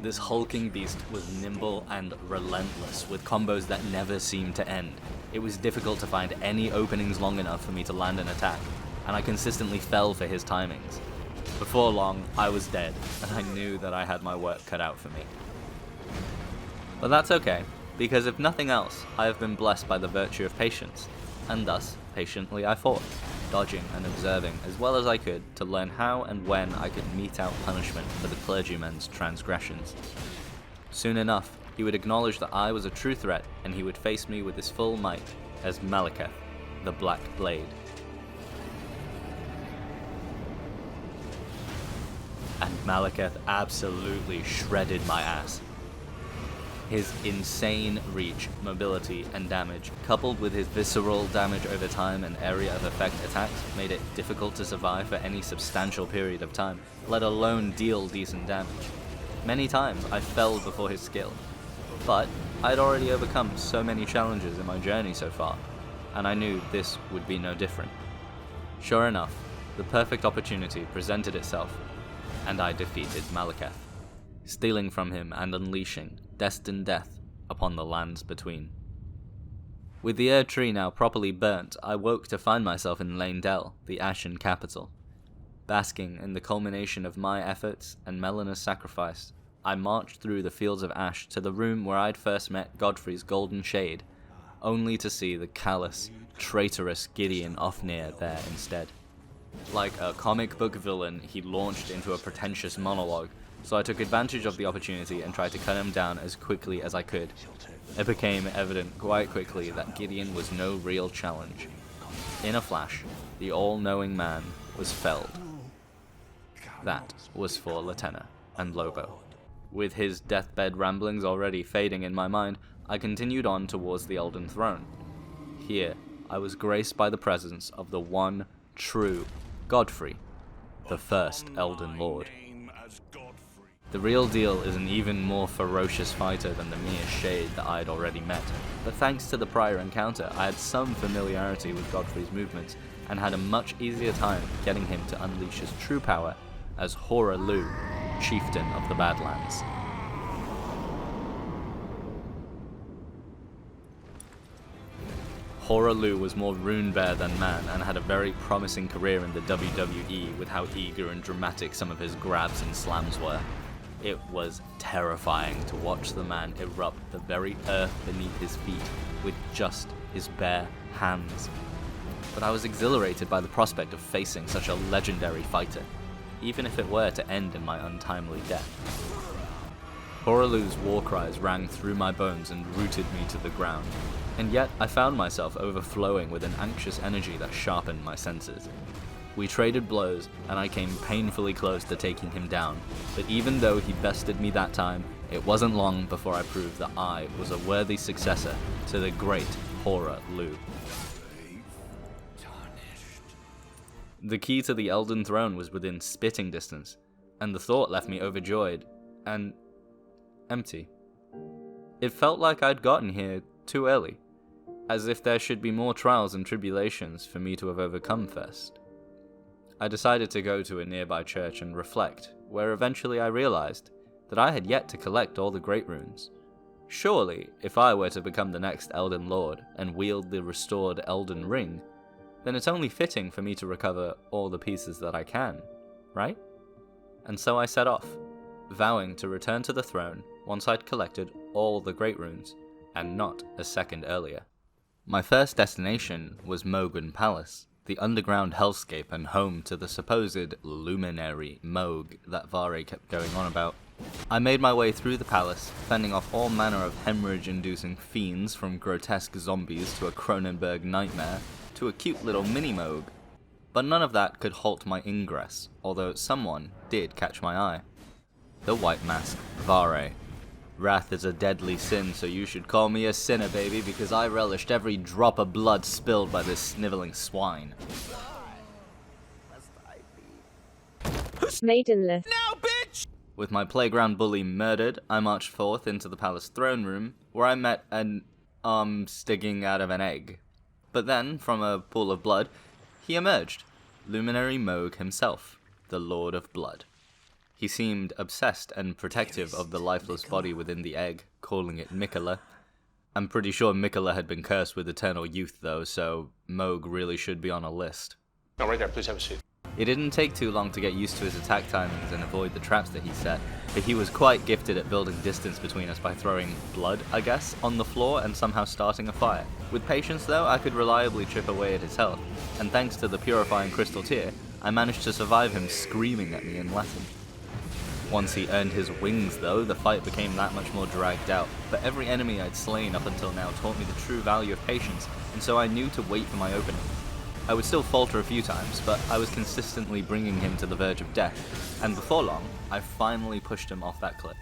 Speaker 1: This hulking beast was nimble and relentless, with combos that never seemed to end. It was difficult to find any openings long enough for me to land an attack, and I consistently fell for his timings. Before long, I was dead, and I knew that I had my work cut out for me. But that's okay, because if nothing else, I have been blessed by the virtue of patience, and thus, patiently I fought, dodging and observing as well as I could to learn how and when I could mete out punishment for the clergyman's transgressions. Soon enough, he would acknowledge that I was a true threat, and he would face me with his full might as Malekith, the Black Blade. And Malekith absolutely shredded my ass. His insane reach, mobility, and damage, coupled with his visceral damage over time and area of effect attacks, made it difficult to survive for any substantial period of time, let alone deal decent damage. Many times I fell before his skill, but I'd already overcome so many challenges in my journey so far, and I knew this would be no different. Sure enough, the perfect opportunity presented itself, and I defeated Malekith, stealing from him and unleashing destined death upon the lands between. With the Erd Tree now properly burnt, I woke to find myself in Leyndell, the Ashen capital. Basking in the culmination of my efforts and Melina's sacrifice, I marched through the fields of ash to the room where I'd first met Godfrey's golden shade, only to see the callous, traitorous Gideon Ofnir there instead. Like a comic book villain, he launched into a pretentious monologue, so I took advantage of the opportunity and tried to cut him down as quickly as I could. It became evident quite quickly that Gideon was no real challenge. In a flash, the all-knowing man was felled. That was for Latenna and Lobo. With his deathbed ramblings already fading in my mind, I continued on towards the Elden Throne. Here, I was graced by the presence of the one true Godfrey, the first Elden Lord. The real deal is an even more ferocious fighter than the mere shade that I had already met, but thanks to the prior encounter, I had some familiarity with Godfrey's movements, and had a much easier time getting him to unleash his true power as Hora Lu, chieftain of the Badlands. Hora Lu was more rune-bear than man, and had a very promising career in the WWE with how eager and dramatic some of his grabs and slams were. It was terrifying to watch the man erupt the very earth beneath his feet with just his bare hands. But I was exhilarated by the prospect of facing such a legendary fighter, even if it were to end in my untimely death. Horalu's war cries rang through my bones and rooted me to the ground, and yet I found myself overflowing with an anxious energy that sharpened my senses. We traded blows, and I came painfully close to taking him down, but even though he bested me that time, it wasn't long before I proved that I was a worthy successor to the great Hora Lu. The key to the Elden Throne was within spitting distance, and the thought left me overjoyed and empty. It felt like I'd gotten here too early, as if there should be more trials and tribulations for me to have overcome first. I decided to go to a nearby church and reflect, where eventually I realized that I had yet to collect all the great runes. Surely, if I were to become the next Elden Lord and wield the restored Elden Ring, then it's only fitting for me to recover all the pieces that I can, right? And so I set off, vowing to return to the throne once I'd collected all the great runes, and not a second earlier. My first destination was Mogun Palace, the underground hellscape and home to the supposed luminary Mohg that Vare kept going on about. I made my way through the palace, fending off all manner of hemorrhage-inducing fiends, from grotesque zombies to a Cronenberg nightmare to a cute little mini-Mohg. But none of that could halt my ingress, although someone did catch my eye. The White Mask, Vare. Wrath is a deadly sin, so you should call me a sinner, baby, because I relished every drop of blood spilled by this sniveling swine.
Speaker 7: Maidenless.
Speaker 1: With my playground bully murdered, I marched forth into the palace throne room, where I met an arm sticking out of an egg. But then, from a pool of blood, he emerged, Luminary Mohg himself, the Lord of Blood. He seemed obsessed and protective of the lifeless body within the egg, calling it Mikola. I'm pretty sure Mikola had been cursed with eternal youth though, so Mohg really should be on a list.
Speaker 8: Oh, right there, please have a seat.
Speaker 1: It didn't take too long to get used to his attack timings and avoid the traps that he set, but he was quite gifted at building distance between us by throwing blood, I guess, on the floor and somehow starting a fire. With patience though, I could reliably chip away at his health, and thanks to the purifying crystal tear, I managed to survive him screaming at me in Latin. Once he earned his wings though, the fight became that much more dragged out, but every enemy I'd slain up until now taught me the true value of patience, and so I knew to wait for my opening. I would still falter a few times, but I was consistently bringing him to the verge of death, and before long, I finally pushed him off that cliff.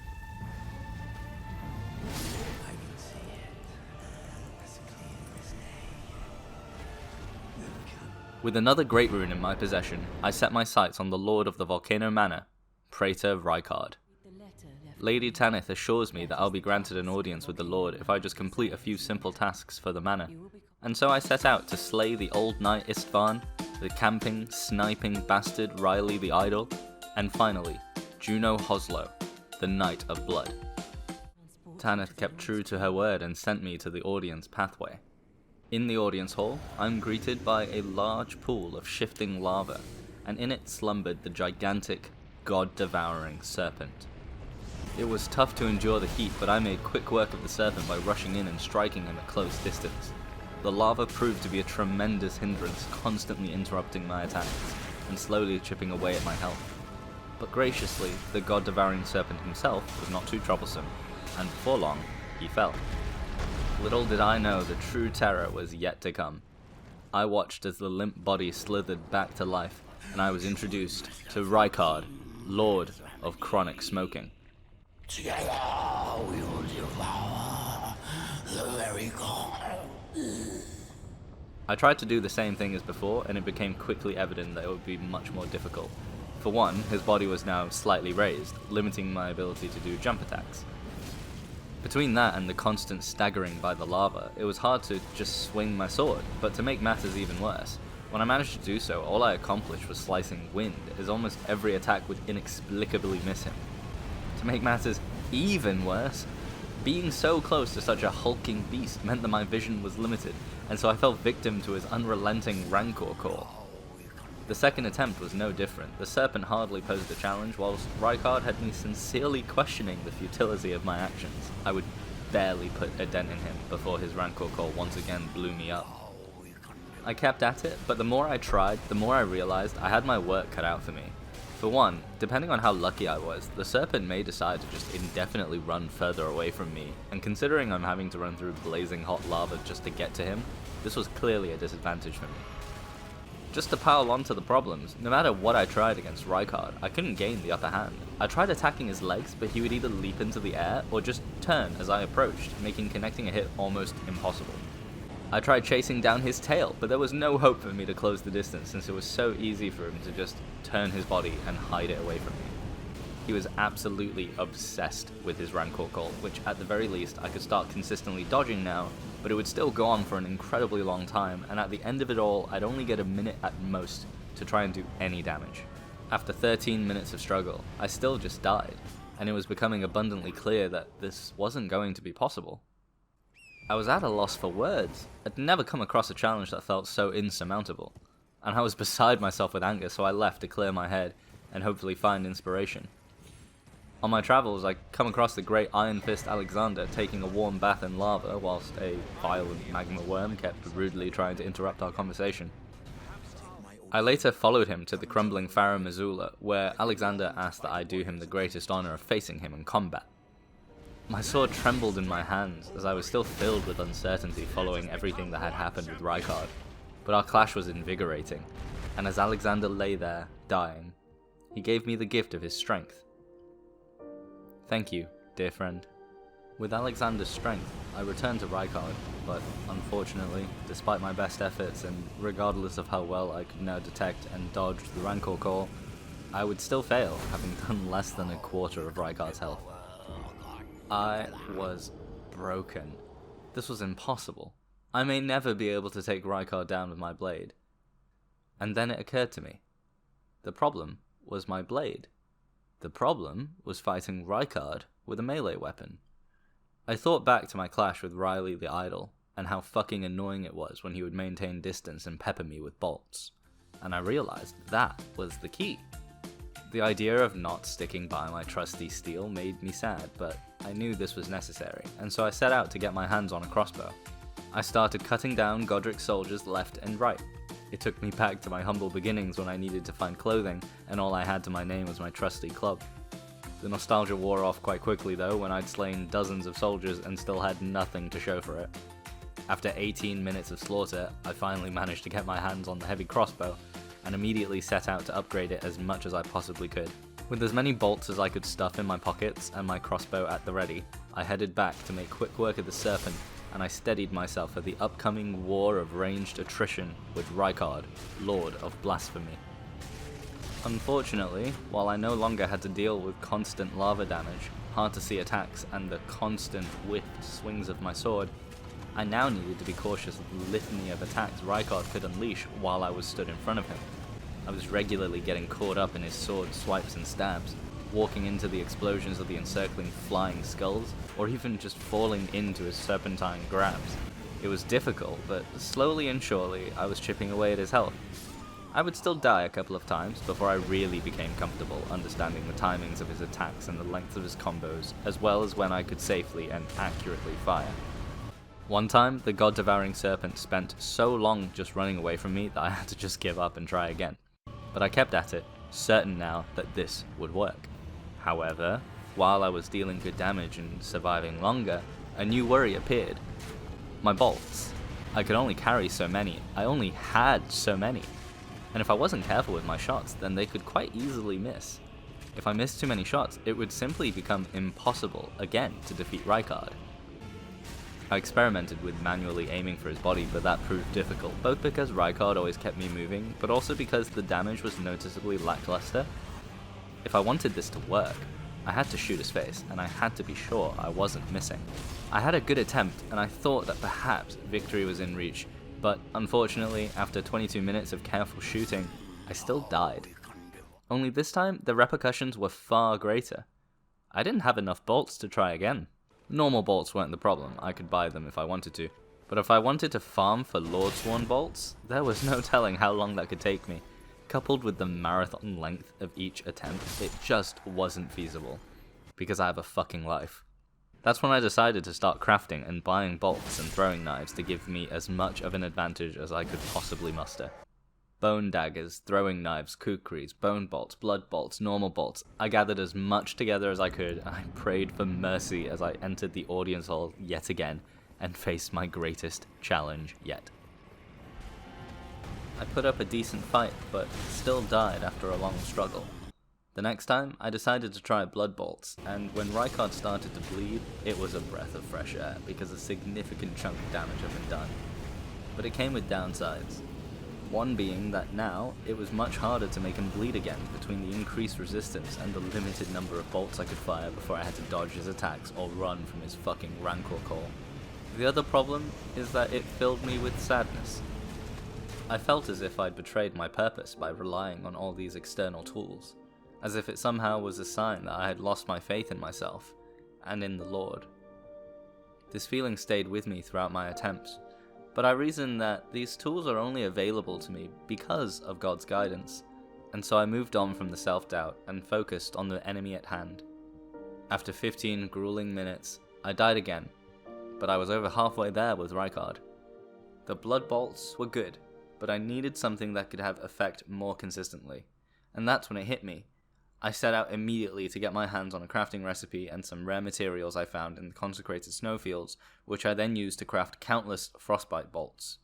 Speaker 1: With another great rune in my possession, I set my sights on the Lord of the Volcano Manor, Praetor Rykard. Lady Tanith assures me that I'll be granted an audience with the Lord if I just complete a few simple tasks for the manor, and so I set out to slay the old knight Istvan, the camping, sniping bastard Riley the Idol, and finally, Juno Hoslow, the Knight of Blood. Tanith kept true to her word and sent me to the audience pathway. In the audience hall, I'm greeted by a large pool of shifting lava, and in it slumbered the gigantic, god-devouring serpent. It was tough to endure the heat, but I made quick work of the serpent by rushing in and striking him at close distance. The lava proved to be a tremendous hindrance, constantly interrupting my attacks, and slowly chipping away at my health. But graciously, the god-devouring serpent himself was not too troublesome, and before long, he fell. Little did I know the true terror was yet to come. I watched as the limp body slithered back to life, and I was introduced to Rykard, Lord of Chronic Smoking.
Speaker 5: Together we will devour the very god.
Speaker 1: I tried to do the same thing as before, and it became quickly evident that it would be much more difficult. For one, his body was now slightly raised, limiting my ability to do jump attacks. Between that and the constant staggering by the lava, it was hard to just swing my sword, but to make matters even worse, when I managed to do so, all I accomplished was slicing wind, as almost every attack would inexplicably miss him. To make matters even worse, being so close to such a hulking beast meant that my vision was limited, and so I fell victim to his unrelenting rancor call. The second attempt was no different. The serpent hardly posed a challenge, whilst Rykard had me sincerely questioning the futility of my actions. I would barely put a dent in him before his rancor call once again blew me up. I kept at it, but the more I tried, the more I realized I had my work cut out for me. For one, depending on how lucky I was, the serpent may decide to just indefinitely run further away from me, and considering I'm having to run through blazing hot lava just to get to him, this was clearly a disadvantage for me. Just to pile on to the problems, no matter what I tried against Rykard, I couldn't gain the upper hand. I tried attacking his legs, but he would either leap into the air or just turn as I approached, making connecting a hit almost impossible. I tried chasing down his tail, but there was no hope for me to close the distance since it was so easy for him to just turn his body and hide it away from me. He was absolutely obsessed with his rancor call, which at the very least I could start consistently dodging now, but it would still go on for an incredibly long time, and at the end of it all, I'd only get a minute at most to try and do any damage. After 13 minutes of struggle, I still just died, and it was becoming abundantly clear that this wasn't going to be possible. I was at a loss for words. I'd never come across a challenge that felt so insurmountable, and I was beside myself with anger, so I left to clear my head and hopefully find inspiration. On my travels, I come across the great Iron Fist Alexander taking a warm bath in lava whilst a violent magma worm kept rudely trying to interrupt our conversation. I later followed him to the crumbling Pharaoh Missoula, where Alexander asked that I do him the greatest honor of facing him in combat. My sword trembled in my hands, as I was still filled with uncertainty following everything that had happened with Rykard, but our clash was invigorating, and as Alexander lay there, dying, he gave me the gift of his strength. Thank you, dear friend. With Alexander's strength, I returned to Rykard, but unfortunately, despite my best efforts and regardless of how well I could now detect and dodge the rancor call, I would still fail, having done less than a quarter of Rykard's health. I was broken. This was impossible. I may never be able to take Rykard down with my blade. And then it occurred to me. The problem was my blade. The problem was fighting Rykard with a melee weapon. I thought back to my clash with Riley the Idol, and how fucking annoying it was when he would maintain distance and pepper me with bolts. And I realized that was the key. The idea of not sticking by my trusty steel made me sad, but I knew this was necessary, and so I set out to get my hands on a crossbow. I started cutting down Godric's soldiers left and right. It took me back to my humble beginnings when I needed to find clothing, and all I had to my name was my trusty club. The nostalgia wore off quite quickly though, when I'd slain dozens of soldiers and still had nothing to show for it. After 18 minutes of slaughter, I finally managed to get my hands on the heavy crossbow, and immediately set out to upgrade it as much as I possibly could. With as many bolts as I could stuff in my pockets and my crossbow at the ready, I headed back to make quick work of the serpent, and I steadied myself for the upcoming war of ranged attrition with Rykard, Lord of Blasphemy. Unfortunately, while I no longer had to deal with constant lava damage, hard to see attacks, and the constant whiffed swings of my sword, I now needed to be cautious of the litany of attacks Rykard could unleash while I was stood in front of him. I was regularly getting caught up in his sword swipes and stabs, walking into the explosions of the encircling flying skulls, or even just falling into his serpentine grabs. It was difficult, but slowly and surely I was chipping away at his health. I would still die a couple of times before I really became comfortable understanding the timings of his attacks and the length of his combos, as well as when I could safely and accurately fire. One time, the god-devouring serpent spent so long just running away from me that I had to just give up and try again. But I kept at it, certain now that this would work. However, while I was dealing good damage and surviving longer, a new worry appeared. My bolts. I could only carry so many. I only had so many. And if I wasn't careful with my shots, then they could quite easily miss. If I missed too many shots, it would simply become impossible again to defeat Rykard. I experimented with manually aiming for his body, but that proved difficult, both because Rykard always kept me moving, but also because the damage was noticeably lackluster. If I wanted this to work, I had to shoot his face, and I had to be sure I wasn't missing. I had a good attempt, and I thought that perhaps victory was in reach, but unfortunately, after 22 minutes of careful shooting, I still died. Only this time, the repercussions were far greater. I didn't have enough bolts to try again. Normal bolts weren't the problem, I could buy them if I wanted to, but if I wanted to farm for Lordsworn bolts, there was no telling how long that could take me. Coupled with the marathon length of each attempt, it just wasn't feasible, because I have a fucking life. That's when I decided to start crafting and buying bolts and throwing knives to give me as much of an advantage as I could possibly muster. Bone daggers, throwing knives, kukris, bone bolts, blood bolts, normal bolts. I gathered as much together as I could, and I prayed for mercy as I entered the audience hall yet again and faced my greatest challenge yet. I put up a decent fight, but still died after a long struggle. The next time, I decided to try blood bolts, and when Rykard started to bleed, it was a breath of fresh air because a significant chunk of damage had been done. But it came with downsides. One being that now, it was much harder to make him bleed again between the increased resistance and the limited number of bolts I could fire before I had to dodge his attacks or run from his fucking Rancor call. The other problem is that it filled me with sadness. I felt as if I'd betrayed my purpose by relying on all these external tools, as if it somehow was a sign that I had lost my faith in myself, and in the Lord. This feeling stayed with me throughout my attempts, but I reasoned that these tools are only available to me because of God's guidance, and so I moved on from the self-doubt and focused on the enemy at hand. After 15 grueling minutes, I died again, but I was over halfway there with Rykard. The blood bolts were good, but I needed something that could have effect more consistently, and that's when it hit me. I set out immediately to get my hands on a crafting recipe and some rare materials I found in the consecrated snowfields, which I then used to craft countless frostbite bolts.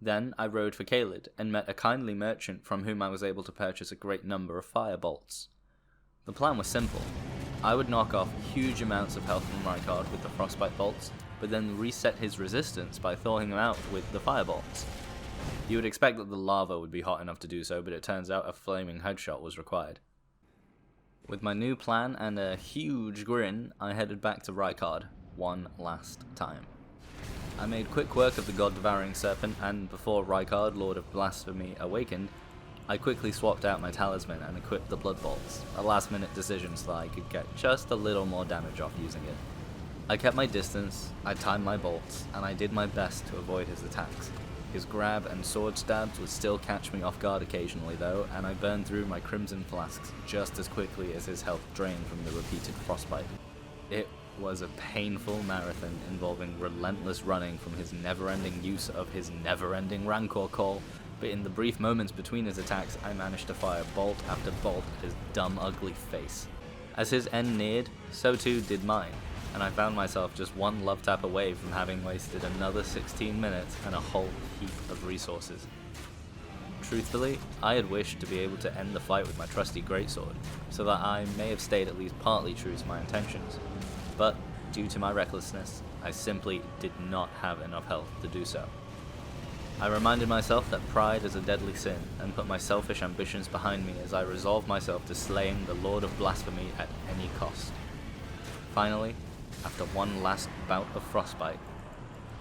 Speaker 1: Then I rode for Caelid and met a kindly merchant from whom I was able to purchase a great number of fire bolts. The plan was simple. I would knock off huge amounts of health from Rykard with the frostbite bolts, but then reset his resistance by thawing him out with the fire bolts. You would expect that the lava would be hot enough to do so, but it turns out a flaming headshot was required. With my new plan and a huge grin, I headed back to Rykard one last time. I made quick work of the god-devouring serpent, and before Rykard, Lord of Blasphemy, awakened, I quickly swapped out my talisman and equipped the blood bolts, a last-minute decision so that I could get just a little more damage off using it. I kept my distance, I timed my bolts, and I did my best to avoid his attacks. His grab and sword stabs would still catch me off guard occasionally though, and I burned through my crimson flasks just as quickly as his health drained from the repeated frostbite. It was a painful marathon involving relentless running from his never-ending use of his never-ending Rancor call, but in the brief moments between his attacks I managed to fire bolt after bolt at his dumb ugly face. As his end neared, so too did mine, and I found myself just one love tap away from having wasted another 16 minutes and a whole heap of resources. Truthfully, I had wished to be able to end the fight with my trusty greatsword, so that I may have stayed at least partly true to my intentions, but due to my recklessness, I simply did not have enough health to do so. I reminded myself that pride is a deadly sin, and put my selfish ambitions behind me as I resolved myself to slaying the Lord of Blasphemy at any cost. Finally, after one last bout of frostbite,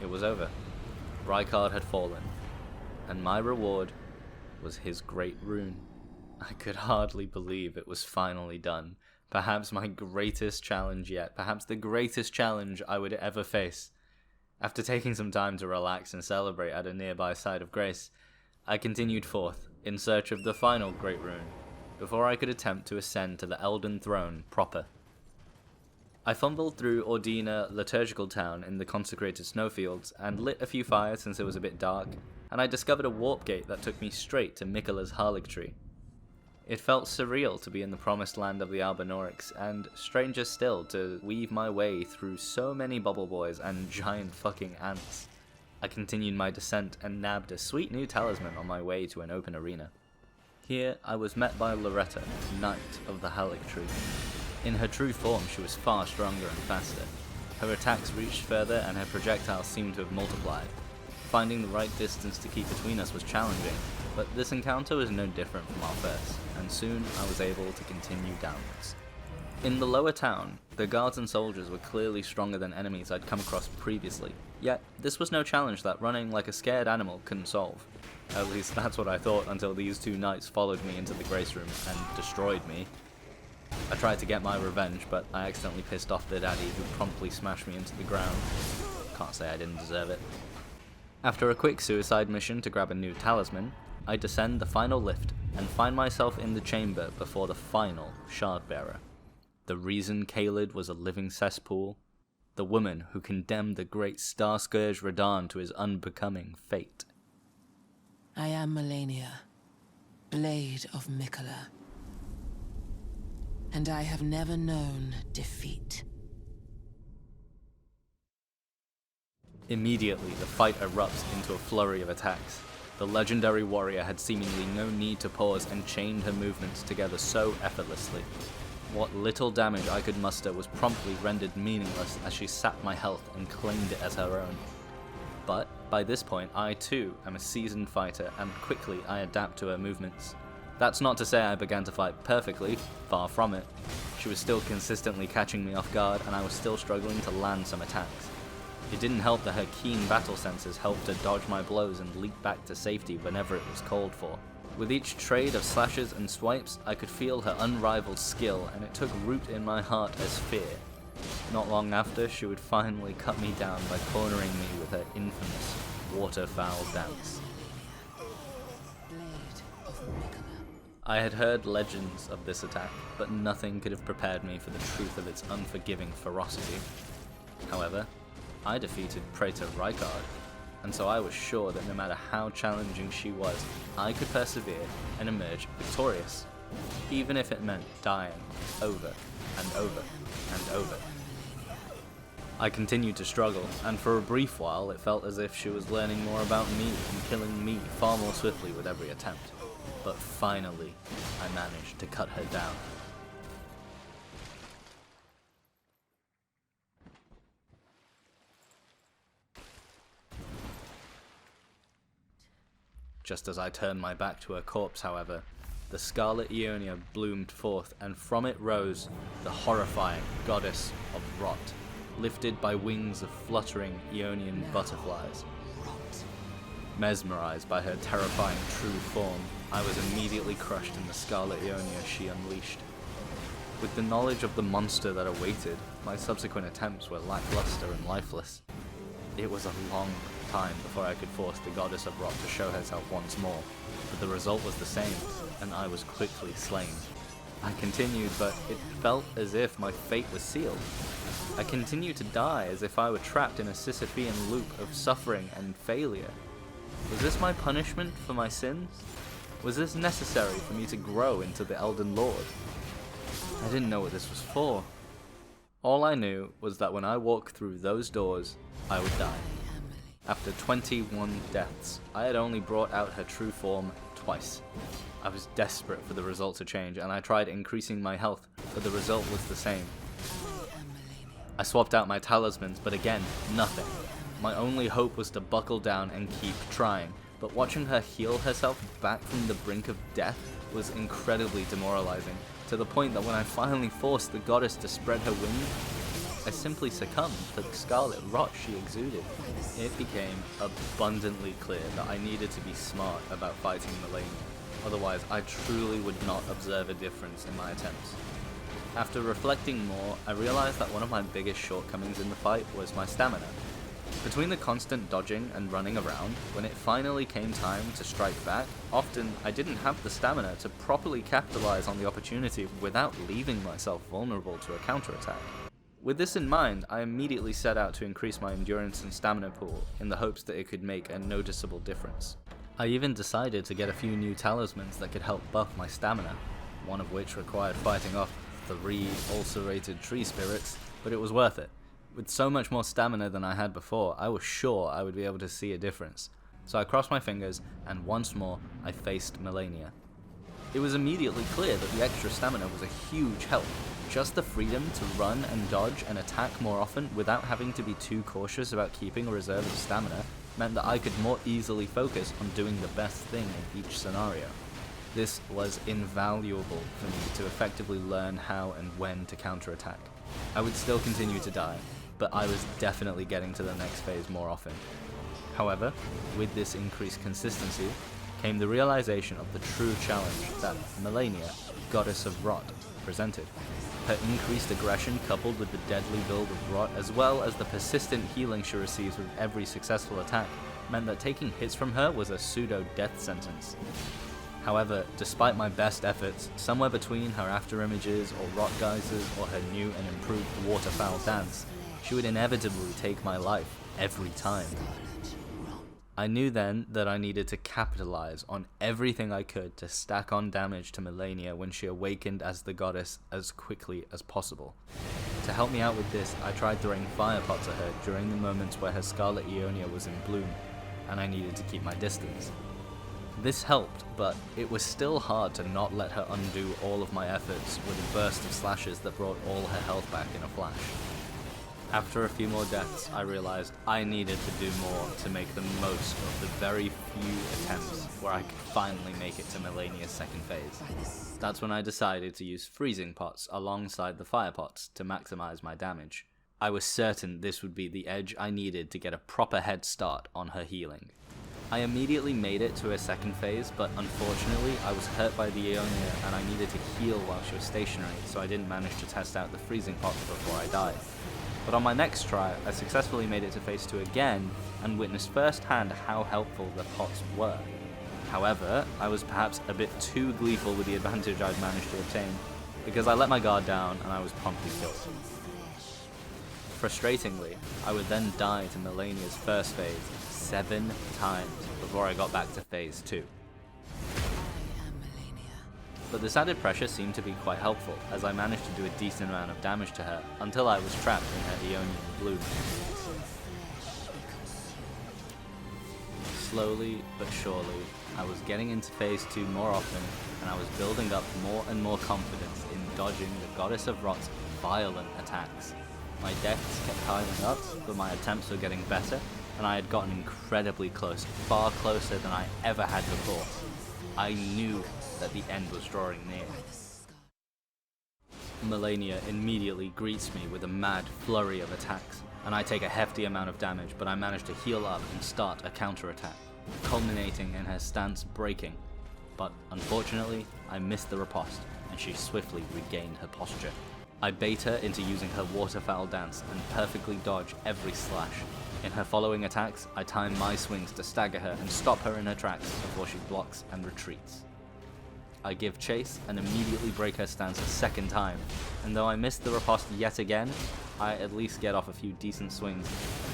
Speaker 1: it was over. Rykard had fallen, and my reward was his great rune. I could hardly believe it was finally done. Perhaps my greatest challenge yet, perhaps the greatest challenge I would ever face. After taking some time to relax and celebrate at a nearby site of grace, I continued forth in search of the final great rune, before I could attempt to ascend to the Elden Throne proper. I fumbled through Ordina liturgical town in the consecrated snowfields and lit a few fires since it was a bit dark, and I discovered a warp gate that took me straight to Miquella's Harlotry. It felt surreal to be in the promised land of the Albinaurics, and stranger still to weave my way through so many bubble boys and giant fucking ants. I continued my descent and nabbed a sweet new talisman on my way to an open arena. Here, I was met by Loretta, Knight of the Halleck Tree. In her true form, she was far stronger and faster. Her attacks reached further and her projectiles seemed to have multiplied. Finding the right distance to keep between us was challenging, but this encounter was no different from our first, and soon I was able to continue downwards. In the lower town, the guards and soldiers were clearly stronger than enemies I'd come across previously, yet this was no challenge that running like a scared animal couldn't solve. At least that's what I thought until these two knights followed me into the grace room and destroyed me. I tried to get my revenge, but I accidentally pissed off their daddy, who promptly smashed me into the ground. Can't say I didn't deserve it. After a quick suicide mission to grab a new talisman, I descend the final lift and find myself in the chamber before the final Shardbearer. The reason Caelid was a living cesspool, the woman who condemned the great Starscourge Radahn to his unbecoming fate.
Speaker 6: I am Melania, Blade of Mikola, and I have never known defeat.
Speaker 1: Immediately, the fight erupts into a flurry of attacks. The legendary warrior had seemingly no need to pause and chained her movements together so effortlessly. What little damage I could muster was promptly rendered meaningless as she sapped my health and claimed it as her own. But by this point, I too am a seasoned fighter, and quickly I adapt to her movements. That's not to say I began to fight perfectly, far from it. She was still consistently catching me off guard, and I was still struggling to land some attacks. It didn't help that her keen battle senses helped her dodge my blows and leap back to safety whenever it was called for. With each trade of slashes and swipes, I could feel her unrivaled skill, and it took root in my heart as fear. Not long after, she would finally cut me down by cornering me with her infamous waterfowl dance. I had heard legends of this attack, but nothing could have prepared me for the truth of its unforgiving ferocity. However, I defeated Praetor Rykard, and so I was sure that no matter how challenging she was, I could persevere and emerge victorious, even if it meant dying over and over and over. I continued to struggle, and for a brief while it felt as if she was learning more about me and killing me far more swiftly with every attempt. But finally, I managed to cut her down. Just as I turned my back to her corpse, however, the Scarlet Ionia bloomed forth, and from it rose the horrifying goddess of rot, lifted by wings of fluttering Ionian butterflies. Mesmerized by her terrifying true form, I was immediately crushed in the Scarlet Ionia she unleashed. With the knowledge of the monster that awaited, my subsequent attempts were lackluster and lifeless. It was a long time before I could force the Goddess of Rot to show herself once more, but the result was the same, and I was quickly slain. I continued, but it felt as if my fate was sealed. I continued to die as if I were trapped in a Sisyphean loop of suffering and failure. Was this my punishment for my sins? Was this necessary for me to grow into the Elden Lord? I didn't know what this was for. All I knew was that when I walked through those doors, I would die. After 21 deaths, I had only brought out her true form twice. I was desperate for the result to change, and I tried increasing my health, but the result was the same. I swapped out my talismans, but again, nothing. My only hope was to buckle down and keep trying, but watching her heal herself back from the brink of death was incredibly demoralizing, to the point that when I finally forced the goddess to spread her wings, I simply succumbed to the scarlet rot she exuded. It became abundantly clear that I needed to be smart about fighting Melania, otherwise I truly would not observe a difference in my attempts. After reflecting more, I realized that one of my biggest shortcomings in the fight was my stamina. Between the constant dodging and running around, when it finally came time to strike back, often I didn't have the stamina to properly capitalize on the opportunity without leaving myself vulnerable to a counterattack. With this in mind, I immediately set out to increase my endurance and stamina pool in the hopes that it could make a noticeable difference. I even decided to get a few new talismans that could help buff my stamina, one of which required fighting off 3 ulcerated tree spirits, but it was worth it. With so much more stamina than I had before, I was sure I would be able to see a difference. So I crossed my fingers, and once more I faced Melania. It was immediately clear that the extra stamina was a huge help. Just the freedom to run and dodge and attack more often without having to be too cautious about keeping a reserve of stamina meant that I could more easily focus on doing the best thing in each scenario. This was invaluable for me to effectively learn how and when to counterattack. I would still continue to die, but I was definitely getting to the next phase more often. However, with this increased consistency came the realization of the true challenge that Melania, Goddess of Rot, presented. Her increased aggression coupled with the deadly build of Rot as well as the persistent healing she receives with every successful attack meant that taking hits from her was a pseudo-death sentence. However, despite my best efforts, somewhere between her afterimages or Rot geysers or her new and improved waterfowl dance, she would inevitably take my life every time. I knew then that I needed to capitalize on everything I could to stack on damage to Melania when she awakened as the goddess as quickly as possible. To help me out with this, I tried throwing fire pots at her during the moments where her Scarlet Ionia was in bloom, and I needed to keep my distance. This helped, but it was still hard to not let her undo all of my efforts with a burst of slashes that brought all her health back in a flash. After a few more deaths, I realized I needed to do more to make the most of the very few attempts where I could finally make it to Melania's second phase. That's when I decided to use freezing pots alongside the fire pots to maximize my damage. I was certain this would be the edge I needed to get a proper head start on her healing. I immediately made it to her second phase, but unfortunately I was hurt by the Ionia and I needed to heal while she was stationary, so I didn't manage to test out the freezing pots before I died. But on my next try, I successfully made it to phase 2 again and witnessed firsthand how helpful the pots were. However, I was perhaps a bit too gleeful with the advantage I'd managed to obtain, because I let my guard down and I was promptly killed. Frustratingly, I would then die to Melania's first phase 7 times before I got back to phase 2. But this added pressure seemed to be quite helpful, as I managed to do a decent amount of damage to her until I was trapped in her Ionian bloom. Slowly but surely, I was getting into phase 2 more often, and I was building up more and more confidence in dodging the Goddess of Rot's violent attacks. My deaths kept piling up, but my attempts were getting better, and I had gotten incredibly close, far closer than I ever had before. I knew that the end was drawing near. Melania immediately greets me with a mad flurry of attacks, and I take a hefty amount of damage, but I manage to heal up and start a counterattack, culminating in her stance breaking. But unfortunately, I missed the riposte, and she swiftly regained her posture. I bait her into using her waterfowl dance and perfectly dodge every slash. In her following attacks, I time my swings to stagger her and stop her in her tracks before she blocks and retreats. I give chase and immediately break her stance a second time, and though I missed the riposte yet again, I at least get off a few decent swings.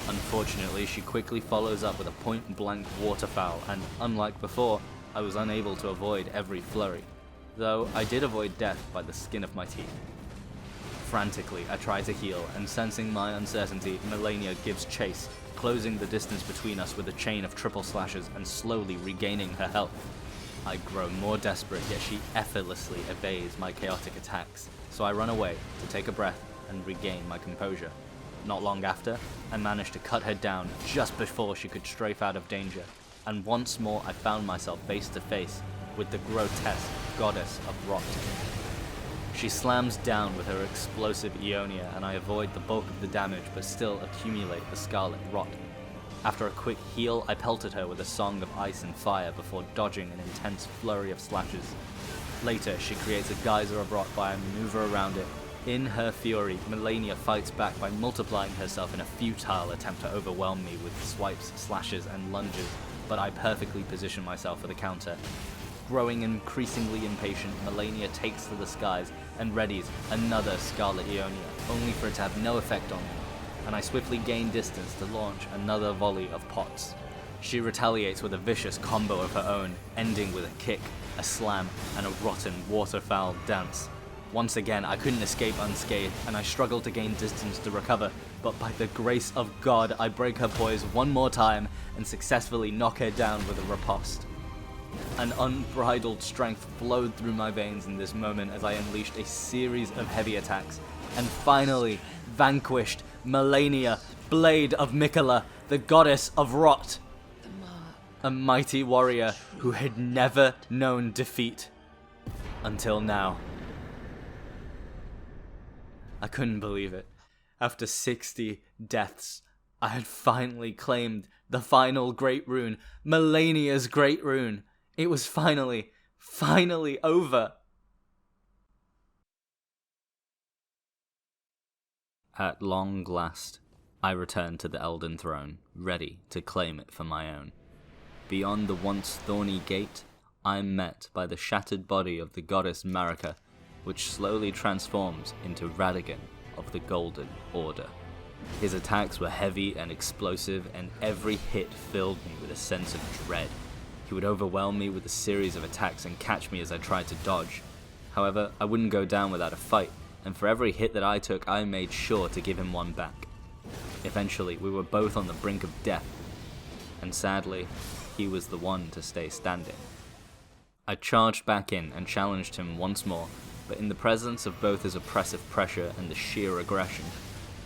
Speaker 1: Unfortunately, she quickly follows up with a point-blank waterfowl, and unlike before, I was unable to avoid every flurry, though I did avoid death by the skin of my teeth. Frantically, I try to heal, and sensing my uncertainty, Melania gives chase, closing the distance between us with a chain of triple slashes and slowly regaining her health. I grow more desperate, yet she effortlessly evades my chaotic attacks, so I run away to take a breath and regain my composure. Not long after, I managed to cut her down just before she could strafe out of danger, and once more I found myself face to face with the grotesque Goddess of Rot. She slams down with her explosive Ionia, and I avoid the bulk of the damage but still accumulate the Scarlet Rot. After a quick heal, I pelted her with a song of ice and fire before dodging an intense flurry of slashes. Later, she creates a geyser of rot by a maneuver around it. In her fury, Melania fights back by multiplying herself in a futile attempt to overwhelm me with swipes, slashes, and lunges, but I perfectly position myself for the counter. Growing increasingly impatient, Melania takes to the skies and readies another Scarlet Ionia, only for it to have no effect on me, and I swiftly gain distance to launch another volley of pots. She retaliates with a vicious combo of her own, ending with a kick, a slam, and a rotten waterfowl dance. Once again, I couldn't escape unscathed, and I struggled to gain distance to recover, but by the grace of God, I break her poise one more time and successfully knock her down with a riposte. An unbridled strength flowed through my veins in this moment as I unleashed a series of heavy attacks, and finally vanquished Melania, Blade of Mikola, the goddess of rot. A mighty warrior who had never known defeat. Until now. I couldn't believe it. After 60 deaths, I had finally claimed the final Great Rune, Melania's Great Rune. It was finally over. At long last, I returned to the Elden Throne, ready to claim it for my own. Beyond the once thorny gate, I am met by the shattered body of the goddess Marika, which slowly transforms into Radagon of the Golden Order. His attacks were heavy and explosive, and every hit filled me with a sense of dread. He would overwhelm me with a series of attacks and catch me as I tried to dodge. However, I wouldn't go down without a fight, and for every hit that I took, I made sure to give him one back. Eventually, we were both on the brink of death, and sadly, he was the one to stay standing. I charged back in and challenged him once more, but in the presence of both his oppressive pressure and the sheer aggression,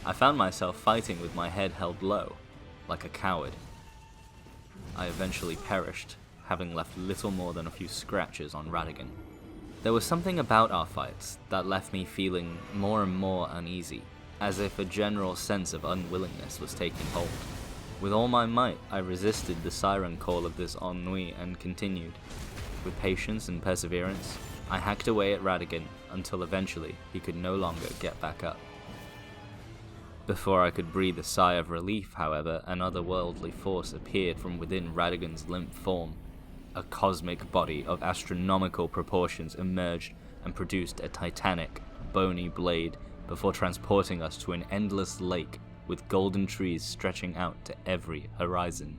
Speaker 1: I found myself fighting with my head held low, like a coward. I eventually perished, having left little more than a few scratches on Radagon. There was something about our fights that left me feeling more and more uneasy, as if a general sense of unwillingness was taking hold. With all my might, I resisted the siren call of this ennui and continued. With patience and perseverance, I hacked away at Radagon until eventually he could no longer get back up. Before I could breathe a sigh of relief, however, an otherworldly force appeared from within Radagon's limp form. A cosmic body of astronomical proportions emerged and produced a titanic, bony blade before transporting us to an endless lake with golden trees stretching out to every horizon.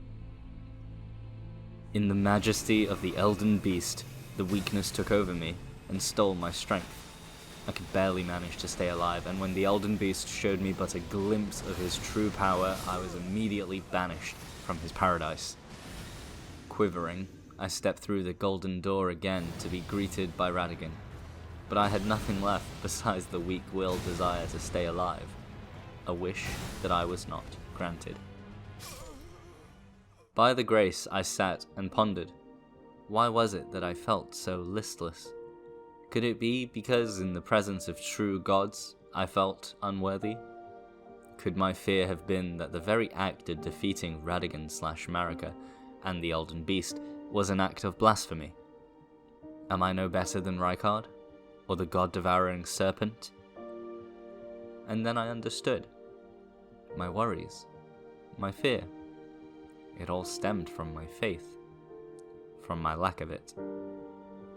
Speaker 1: In the majesty of the Elden Beast, the weakness took over me and stole my strength. I could barely manage to stay alive, and when the Elden Beast showed me but a glimpse of his true power, I was immediately banished from his paradise. Quivering, I stepped through the golden door again to be greeted by Radagon, but I had nothing left besides the weak-willed desire to stay alive, a wish that I was not granted. By the grace, I sat and pondered. Why was it that I felt so listless? Could it be because in the presence of true gods, I felt unworthy? Could my fear have been that the very act of defeating Radagon/Marika and the Elden Beast was an act of blasphemy? Am I no better than Rykard? Or the god-devouring serpent? And then I understood. My worries, my fear, it all stemmed from my faith, from my lack of it.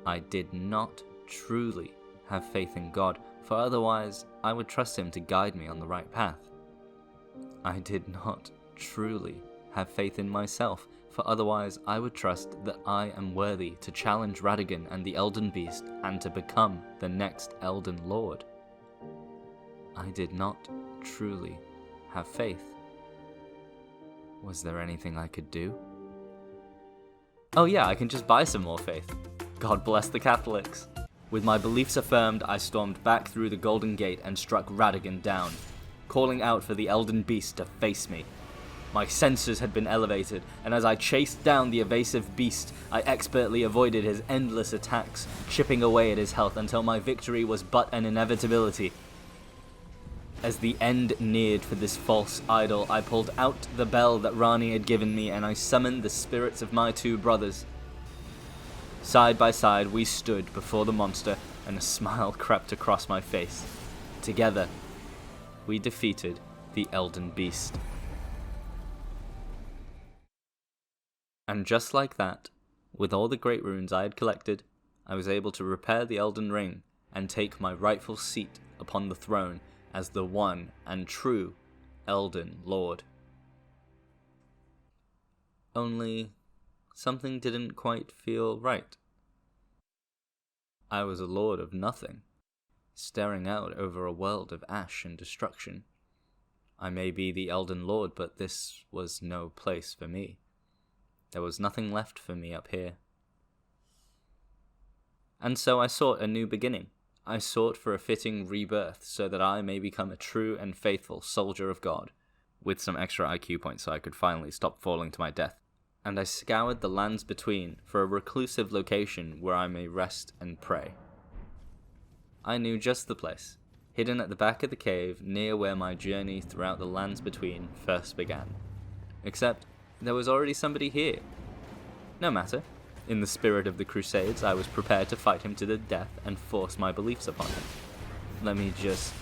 Speaker 1: I did not truly have faith in God, for otherwise I would trust him to guide me on the right path. I did not truly have faith in myself, for otherwise I would trust that I am worthy to challenge Radagon and the Elden Beast and to become the next Elden Lord. I did not truly have faith. Was there anything I could do? Oh yeah, I can just buy some more faith. God bless the Catholics. With my beliefs affirmed, I stormed back through the Golden Gate and struck Radagon down, calling out for the Elden Beast to face me. My senses had been elevated, and as I chased down the evasive beast, I expertly avoided his endless attacks, chipping away at his health until my victory was but an inevitability. As the end neared for this false idol, I pulled out the bell that Rani had given me, and I summoned the spirits of my two brothers. Side by side, we stood before the monster, and a smile crept across my face. Together, we defeated the Elden Beast. And just like that, with all the great runes I had collected, I was able to repair the Elden Ring and take my rightful seat upon the throne as the one and true Elden Lord. Only something didn't quite feel right. I was a lord of nothing, staring out over a world of ash and destruction. I may be the Elden Lord, but this was no place for me. There was nothing left for me up here. And so I sought a new beginning. I sought for a fitting rebirth so that I may become a true and faithful soldier of God, with some extra IQ points so I could finally stop falling to my death. And I scoured the lands between for a reclusive location where I may rest and pray. I knew just the place, hidden at the back of the cave near where my journey throughout the lands between first began. Except, there was already somebody here. No matter. In the spirit of the Crusades, I was prepared to fight him to the death and force my beliefs upon him. Let me just